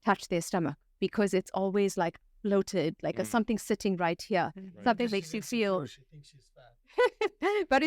touch their stomach because it's always like bloated, like something sitting right here. Right. Something makes you feel. She thinks she's fat. But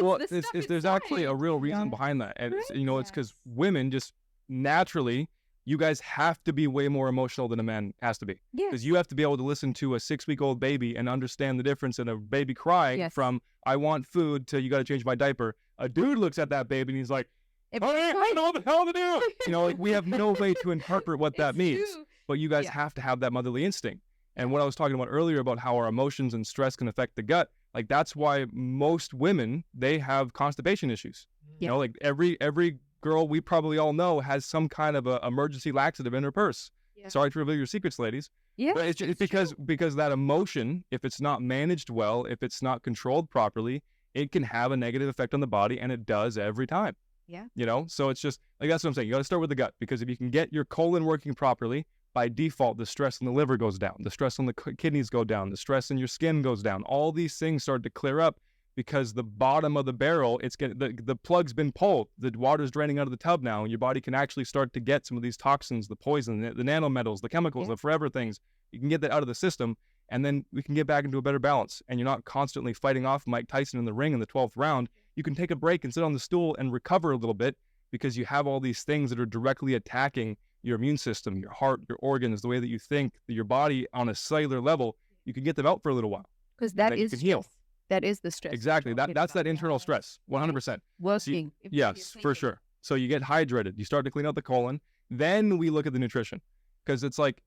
there's actually a real reason behind that, and it's because women just naturally, you guys have to be way more emotional than a man has to be, because you have to be able to listen to a 6-week-old baby and understand the difference in a baby crying from I want food to you got to change my diaper. A dude looks at that baby and he's like, I don't know what the hell to do. We have no way to interpret what that means, but you guys have to have that motherly instinct. And what I was talking about earlier about how our emotions and stress can affect the gut, Like that's why most women, they have constipation issues. You know, like every girl we probably all know has some kind of a emergency laxative in her purse. Sorry to reveal your secrets, ladies. But it's because that emotion, if it's not managed well, if it's not controlled properly, it can have a negative effect on the body, and it does every time. You know, so it's just like, that's what I'm saying. You got to start with the gut, because if you can get your colon working properly, by default, the stress on the liver goes down, the stress on the kidneys go down, the stress in your skin goes down. All these things start to clear up because the bottom of the barrel, it's getting the plug's been pulled, the water's draining out of the tub now, and your body can actually start to get some of these toxins, the poison, the nanometals, the chemicals, the forever things. You can get that out of the system, and then we can get back into a better balance. And you're not constantly fighting off Mike Tyson in the ring in the 12th round. You can take a break and sit on the stool and recover a little bit, because you have all these things that are directly attacking your immune system, your heart, your organs, the way that you think, your body on a cellular level. You can get them out for a little while. Because that is stress. Heal. That is the stress. Exactly. That's that internal stress, 100%. Working. Yes, for sure. So you get hydrated. You start to clean out the colon. Then we look at the nutrition. Because it's like,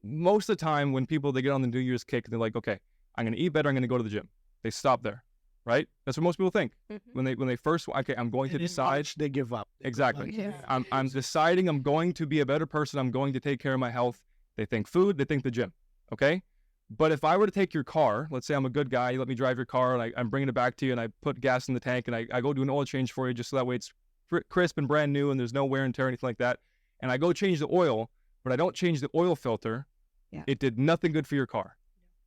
most of the time when people, they get on the New Year's kick, they're like, okay, I'm going to eat better, I'm going to go to the gym. They stop there, right? That's what most people think. When they first, okay, I'm going to decide. They give up. Exactly. I'm deciding I'm going to be a better person. I'm going to take care of my health. They think food, they think the gym, okay? But if I were to take your car, let's say I'm a good guy, you let me drive your car, and I'm bringing it back to you, and I put gas in the tank, and I go do an oil change for you, just so that way it's crisp and brand new, and there's no wear and tear or anything like that. And I go change the oil, but I don't change the oil filter. It did nothing good for your car.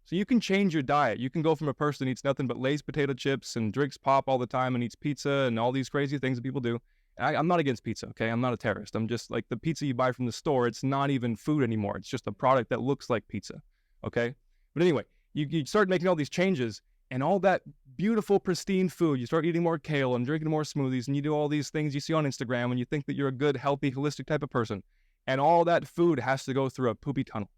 So you can change your diet. You can go from a person who eats nothing but Lay's potato chips and drinks pop all the time and eats pizza and all these crazy things that people do. I'm not against pizza, okay? I'm not a terrorist. I'm just like, the pizza you buy from the store, it's not even food anymore. It's just a product that looks like pizza, okay? But anyway, you start making all these changes, and all that beautiful, pristine food, you start eating more kale and drinking more smoothies, and you do all these things you see on Instagram, and you think that you're a good, healthy, holistic type of person. And all that food has to go through a poopy tunnel,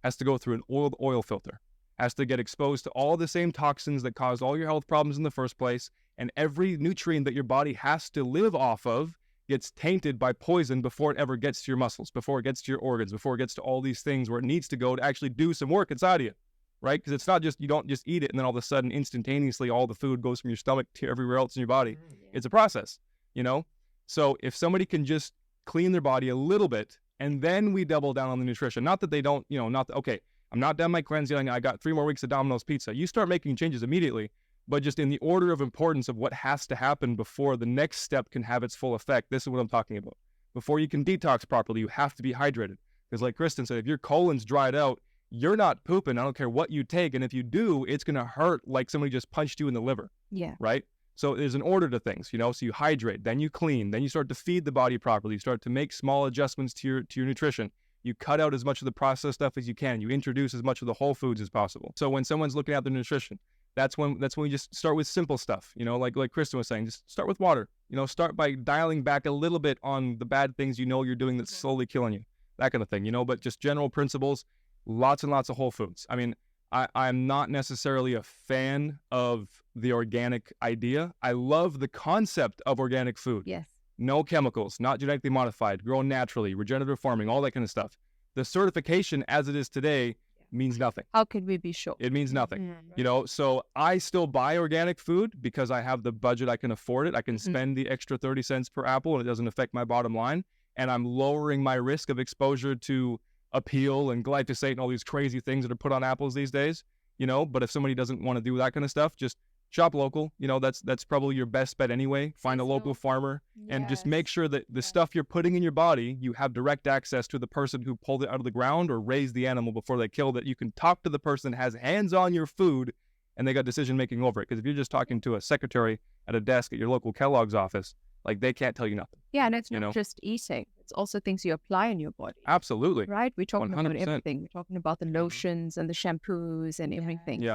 has to go through an oil filter, has to get exposed to all the same toxins that caused all your health problems in the first place. And every nutrient that your body has to live off of gets tainted by poison before it ever gets to your muscles, before it gets to your organs, before it gets to all these things where it needs to go to actually do some work inside of you, right? Because it's not just, you don't just eat it and then all of a sudden instantaneously all the food goes from your stomach to everywhere else in your body. It's a process, you know? So if somebody can just clean their body a little bit, and then we double down on the nutrition, not that they don't, you know, okay, I'm not done my cleansing, I got 3 more weeks of Domino's pizza. You start making changes immediately, but just in the order of importance of what has to happen before the next step can have its full effect. This is what I'm talking about. Before you can detox properly, you have to be hydrated. Because like Kristine said, if your colon's dried out, you're not pooping. I don't care what you take. And if you do, it's going to hurt like somebody just punched you in the liver. Right? So there's an order to things, you know, so you hydrate, then you clean, then you start to feed the body properly. You start to make small adjustments to your nutrition. You cut out as much of the processed stuff as you can. You introduce as much of the whole foods as possible. So when someone's looking at their nutrition, that's when we just start with simple stuff, you know, like Kristine was saying, just start with water, you know, start by dialing back a little bit on the bad things you know you're doing that's slowly killing you, that kind of thing, you know, but just general principles, lots and lots of whole foods. I mean, I'm not necessarily a fan of the organic idea. I love the concept of organic food. No chemicals, not genetically modified, grown naturally, regenerative farming, all that kind of stuff. The certification as it is today means nothing. How can we be sure? It means nothing. You know, so I still buy organic food because I have the budget, I can afford it. I can spend the extra 30 cents per apple and it doesn't affect my bottom line. And I'm lowering my risk of exposure to appeal and glyphosate and all these crazy things that are put on apples these days, you know. But if somebody doesn't want to do that kind of stuff, just shop local. You know, that's probably your best bet anyway. Find a local farmer and just make sure that the stuff you're putting in your body, you have direct access to the person who pulled it out of the ground or raised the animal before they killed it. You can talk to the person that has hands on your food and they got decision making over it. Because if you're just talking to a secretary at a desk at your local Kellogg's office, like they can't tell you nothing. And it's not just eating. It's also things you apply in your body. Absolutely. Right? We're talking 100%. About everything. We're talking about the lotions and the shampoos and everything.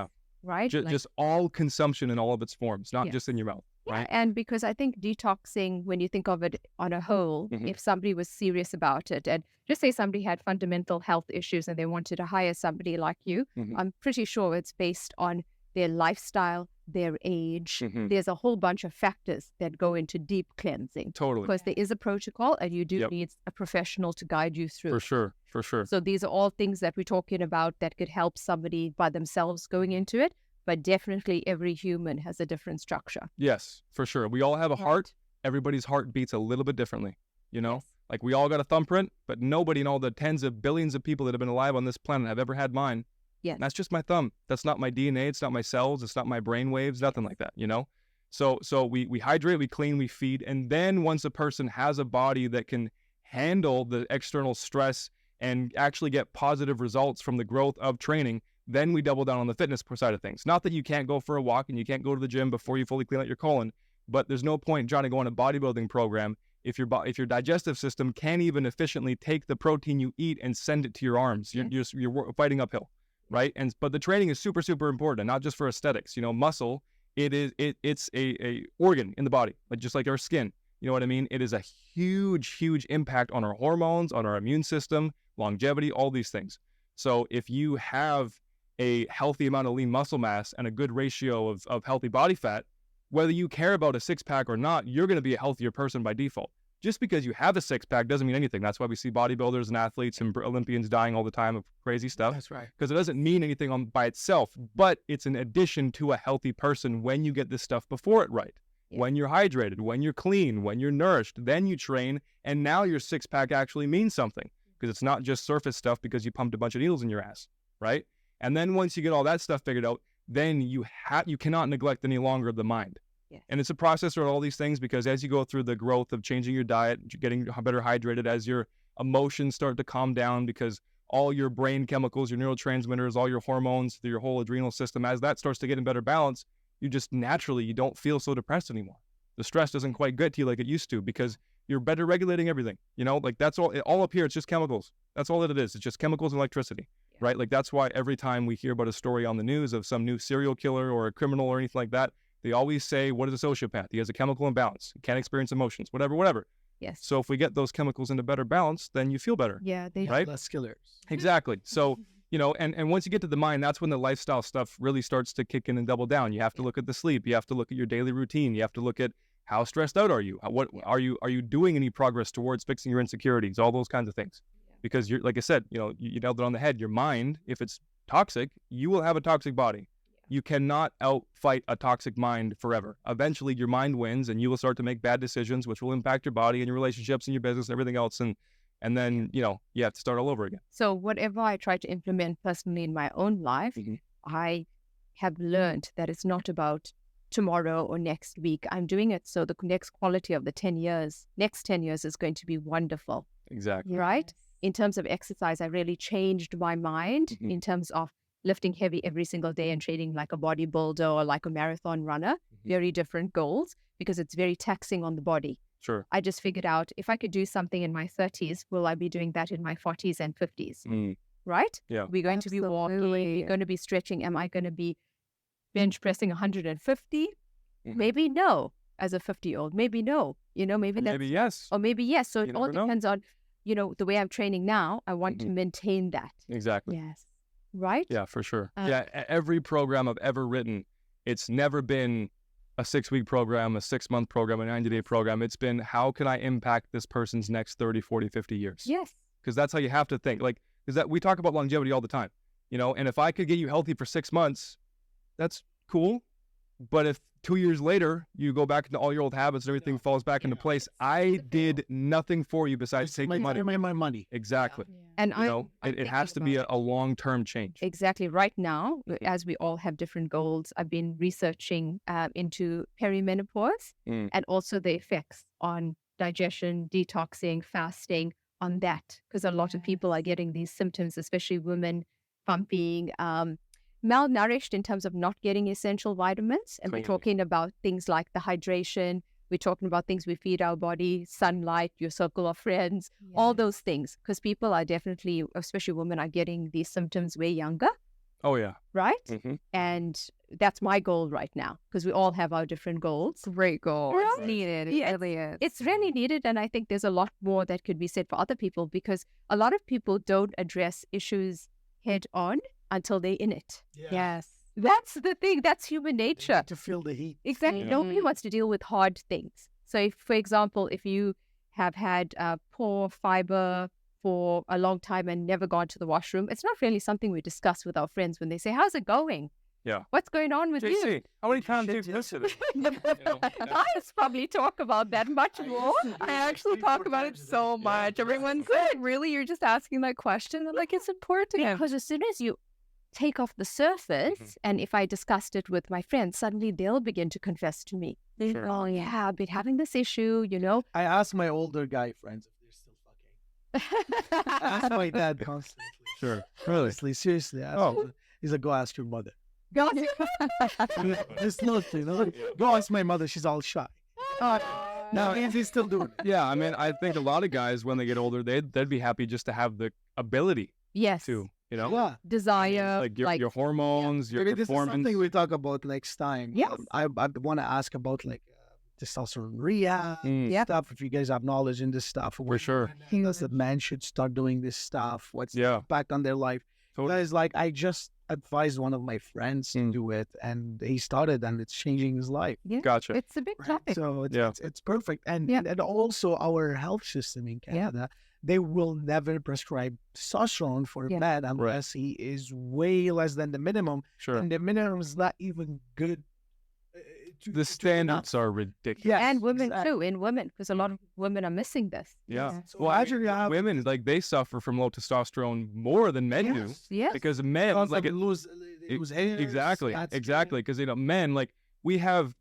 Right? Just all consumption in all of its forms, not just in your mouth. Right? And because I think detoxing, when you think of it on a whole, if somebody was serious about it, and just say somebody had fundamental health issues and they wanted to hire somebody like you, I'm pretty sure it's based on their lifestyle, their age. There's a whole bunch of factors that go into deep cleansing. Totally. Because there is a protocol and you do need a professional to guide you through. For sure. So these are all things that we're talking about that could help somebody by themselves going into it. but definitely every human has a different structure. Yes, for sure. We all have a heart. Everybody's heart beats a little bit differently, you know? Yes. Like we all got a thumbprint, but nobody in all the tens of billions of people that have been alive on this planet have ever had mine. Yes. And that's just my thumb. That's not my DNA. It's not my cells. It's not my brain waves, nothing like that, you know? So we hydrate, we clean, we feed. And then once a person has a body that can handle the external stress and actually get positive results from the growth of training, then we double down on the fitness side of things. Not that you can't go for a walk and you can't go to the gym before you fully clean out your colon, but there's no point trying to go on a bodybuilding program if your digestive system can't even efficiently take the protein you eat and send it to your arms. You're fighting uphill, right? But the training is super, super important, not just for aesthetics. You know, muscle, it's a organ in the body, like just like our skin. You know what I mean? It is a huge, huge impact on our hormones, on our immune system, longevity, all these things. So if you have a healthy amount of lean muscle mass and a good ratio of healthy body fat, whether you care about a six-pack or not, you're going to be a healthier person by default. Just because you have a six-pack doesn't mean anything. That's why we see bodybuilders and athletes and Olympians dying all the time of crazy stuff. That's right. Because it doesn't mean anything by itself, but it's an addition to a healthy person when you get this stuff before it right. Yeah. When you're hydrated, when you're clean, when you're nourished, then you train, and now your six-pack actually means something. Because it's not just surface stuff because you pumped a bunch of needles in your ass, right? And then once you get all that stuff figured out, then you cannot neglect any longer the mind. Yeah. And it's a process of all these things, because as you go through the growth of changing your diet, getting better hydrated, as your emotions start to calm down, because all your brain chemicals, your neurotransmitters, all your hormones, your whole adrenal system, as that starts to get in better balance, you just naturally, you don't feel so depressed anymore. The stress doesn't quite get to you like it used to, because you're better regulating everything, you know, like that's all up here. It's just chemicals. That's all that it is. It's just chemicals and electricity, right? Like that's why every time we hear about a story on the news of some new serial killer or a criminal or anything like that, they always say, what is a sociopath? He has a chemical imbalance. He can't experience emotions, whatever. Yes. So if we get those chemicals into better balance, then you feel better. Yeah, they right? Less killers. Exactly. So, you know, and once you get to the mind, that's when the lifestyle stuff really starts to kick in and double down. You have to look at the sleep. You have to look at your daily routine. You have to look at how stressed out are you? What are you doing any progress towards fixing your insecurities? All those kinds of things. Because you're, like I said, you know, you nailed it on the head. Your mind, if it's toxic, you will have a toxic body. You cannot outfight a toxic mind forever. Eventually, your mind wins, and you will start to make bad decisions, which will impact your body and your relationships and your business and everything else. And then, you know, you have to start all over again. So whatever I try to implement personally in my own life, I have learned that it's not about tomorrow or next week. I'm doing it so the next quality of the next 10 years is going to be wonderful. Exactly. Right? In terms of exercise, I really changed my mind in terms of lifting heavy every single day and training like a bodybuilder or like a marathon runner. Very different goals, because it's very taxing on the body. Sure. I just figured out if I could do something in my 30s, will I be doing that in my 40s and 50s? Right? Yeah. We're going to be walking, we're going to be stretching. Am I going to be bench pressing 150? Maybe no, as a 50-year-old. Maybe no. You know, maybe that's... Maybe yes. Or maybe yes. So you it all depends on, you know, the way I'm training now. I want to maintain that. Exactly. Yes. Right? Yeah, for sure. Every program I've ever written, it's never been a 6-week program, a 6-month program, a 90-day program. It's been, how can I impact this person's next 30, 40, 50 years? Yes. Because that's how you have to think. Like, because that we talk about longevity all the time, you know, and if I could get you healthy for 6 months, that's cool. But if 2 years later, you go back into all your old habits and everything falls back into place, I did nothing for you besides take money. My money. Exactly. Yeah. And you know, it has to be a long-term change. Exactly. Right now, as we all have different goals, I've been researching into perimenopause and also the effects on digestion, detoxing, fasting, on that. Because a lot of people are getting these symptoms, especially women, pumping, malnourished in terms of not getting essential vitamins. And we're talking about things like the hydration. We're talking about things we feed our body, sunlight, your circle of friends, all those things. Because people are definitely, especially women, are getting these symptoms way younger. Oh, yeah. Right? And that's my goal right now, because we all have our different goals. Great goal. Right? It's needed. It really is. It's really needed. And I think there's a lot more that could be said for other people, because a lot of people don't address issues head on until they're in it. Yeah. Yes. That's the thing. That's human nature. To feel the heat. Exactly. Nobody wants to deal with hard things. So, if, for example, if you have had poor fiber for a long time and never gone to the washroom, it's not really something we discuss with our friends when they say, how's it going? Yeah. What's going on with you? JC, how many times do you listen to this? I probably talk about that much more. I actually talk about it so much. Everyone's like, really? You're just asking that question? I'm like, it's important. Because as soon as you take off the surface, and if I discussed it with my friends, suddenly they'll begin to confess to me. Sure. Oh, yeah, I've been having this issue, you know. I ask my older guy friends if they're still fucking. I ask my dad constantly. Sure. Really? Honestly, seriously. He's like, go ask your mother. Just look, go ask my mother. She's all shy. No, he's still doing it. Yeah, I mean, I think a lot of guys, when they get older, they'd be happy just to have the ability Yes. to, you know? Yeah. Desire. Like your hormones, your Maybe this is performance. something we talk about next time. Yes. I want to ask about like testosterone rehab Yep. stuff. If you guys have knowledge in this stuff, For sure. things that men should start doing this stuff. What's the impact on their life? Totally. Guys, like I just advised one of my friends to do it, and he started, and it's changing his life. Yeah. Gotcha. It's a big Right? topic. So it's perfect, and Yeah. and also our health system in Canada. They will never prescribe testosterone for Yeah. a man unless he is way less than the minimum. Sure. And the minimum is not even good. The standards are ridiculous. Yes, And women exactly. too, in women, because a lot of women are missing this. Yeah. So Well, imagine you have women, like, they suffer from low testosterone more than men do. Yes. Because men, like, lose hairs, exactly, that's exactly. Because, you know, men, like, we got,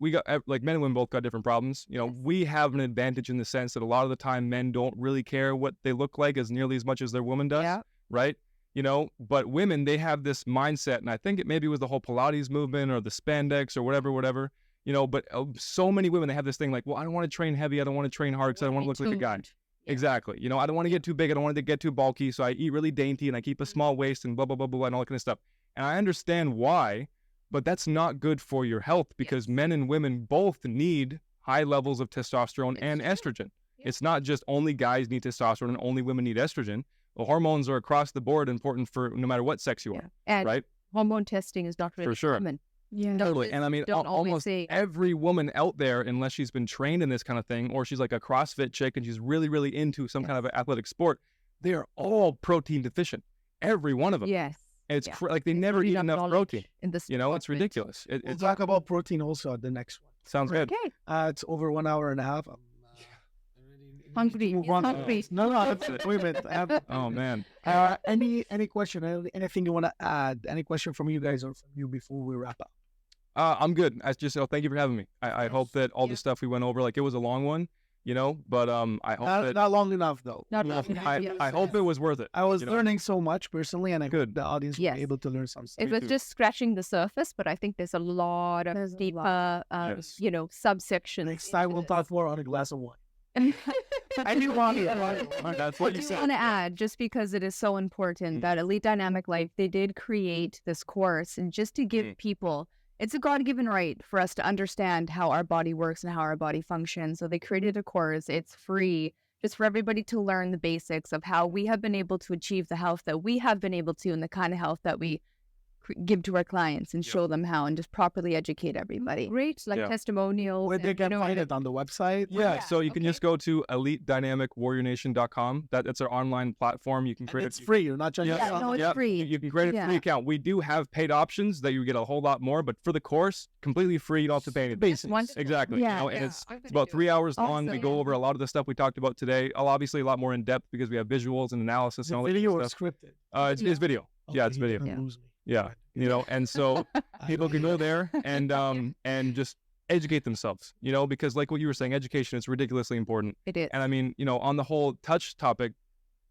like, men and women both got different problems. You know, we have an advantage in the sense that a lot of the time men don't really care what they look like as nearly as much as their woman does. Yeah. Right? You know, but women, they have this mindset, and I think it maybe was the whole Pilates movement or the spandex or whatever. You know, but so many women, they have this thing like, well, I don't want to train heavy. I don't want to train hard because I don't want to look like a guy. Yeah. Exactly. You know, I don't want to get too big. I don't want to get too bulky. So I eat really dainty and I keep a small waist and blah, blah, blah, blah, and all that kind of stuff. And I understand why, but that's not good for your health because men and women both need high levels of testosterone and estrogen. Yeah. It's not just only guys need testosterone and only women need estrogen. The hormones are across the board important for no matter what sex you are, And right? hormone testing is not really For sure. common. Yeah. Totally. And I mean, Don't always almost say- every woman out there, unless she's been trained in this kind of thing, or she's like a CrossFit chick and she's really, really into some kind of athletic sport, they are all protein deficient. Every one of them. Yes. And it's Yeah. like they never eat enough protein. In this You know, it's department. ridiculous. We'll It's talk about protein also at the next one. sounds good. Okay. It's over 1 hour and a half. Hungry. Move He's on. hungry. No, wait a minute. I have, Oh man. any question? Anything you want to add? Any question from you guys or from you before we wrap up? I'm good. I just thank you for having me. I hope that all the stuff we went over, like it was a long one, you know, but I hope that Not long enough though. Not long enough, yes. I hope it was worth it. I was you know? learning so much personally, and I hope Good. the audience Yes. was able to learn some stuff. It was too. just scratching the surface, but I think there's a lot of There's a deeper, Yes. you know, subsections. Next time we'll talk more on a glass of wine. I do want it. That's what I you do said. want to add, just because it is so important, that Elite Dynamic Life, they did create this course, and just to give people, it's a God-given right for us to understand how our body works and how our body functions. So they created a course. It's free, just for everybody to learn the basics of how we have been able to achieve the health that we have been able to, and the kind of health that we give to our clients, and show them how, and just properly educate everybody. Great, like Yeah. testimonials. Where they and, can you know, find it on the website. Yeah, so you can just go to elitedynamicwarriornation.com. That's our online platform. You can And create it's free. You're not charging. Yeah, no, it's Yep, free. You can create a free account. We do have paid options that you get a whole lot more, but for the course, completely free. You don't have to pay anything. Basics. Wonderful. Exactly. Yeah. You know, and Yeah, it's I'm gonna about do 3 hours long. We Awesome. go over a lot of the stuff we talked about today. Obviously, a lot more in depth because we have visuals and analysis Is and it all that video or stuff. scripted? It's video. Yeah, it's Okay, video. you're Yeah. gonna lose me. Yeah, you know, and so people can go there and just educate themselves, you know, because like what you were saying, education is ridiculously important. It is. And I mean, you know, on the whole touch topic,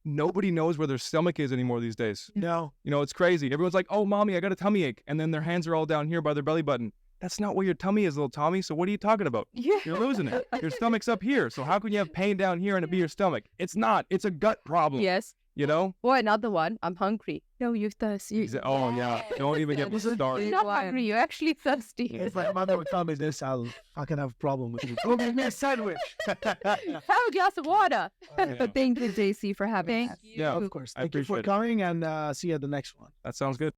nobody knows where their stomach is anymore these days. No. You know, it's crazy. Everyone's like, oh, mommy, I got a tummy ache. And then their hands are all down here by their belly button. That's not where your tummy is, little Tommy. So what are you talking about? Yeah. You're losing it. Your stomach's up here. So how can you have pain down here and it be your stomach? It's not. It's a gut problem. Yes. You know? Or another one. I'm hungry. No, you're thirsty. Oh, yeah. Don't even get me started. You're not hungry. You're actually thirsty. If my mother would tell me this, I'll fucking have a problem with you. Go make me a sandwich. Have a glass of water. But thank you, JC, for having us. Yeah, Of course. I Thank you for appreciate it. coming, and see you at the next one. That sounds good.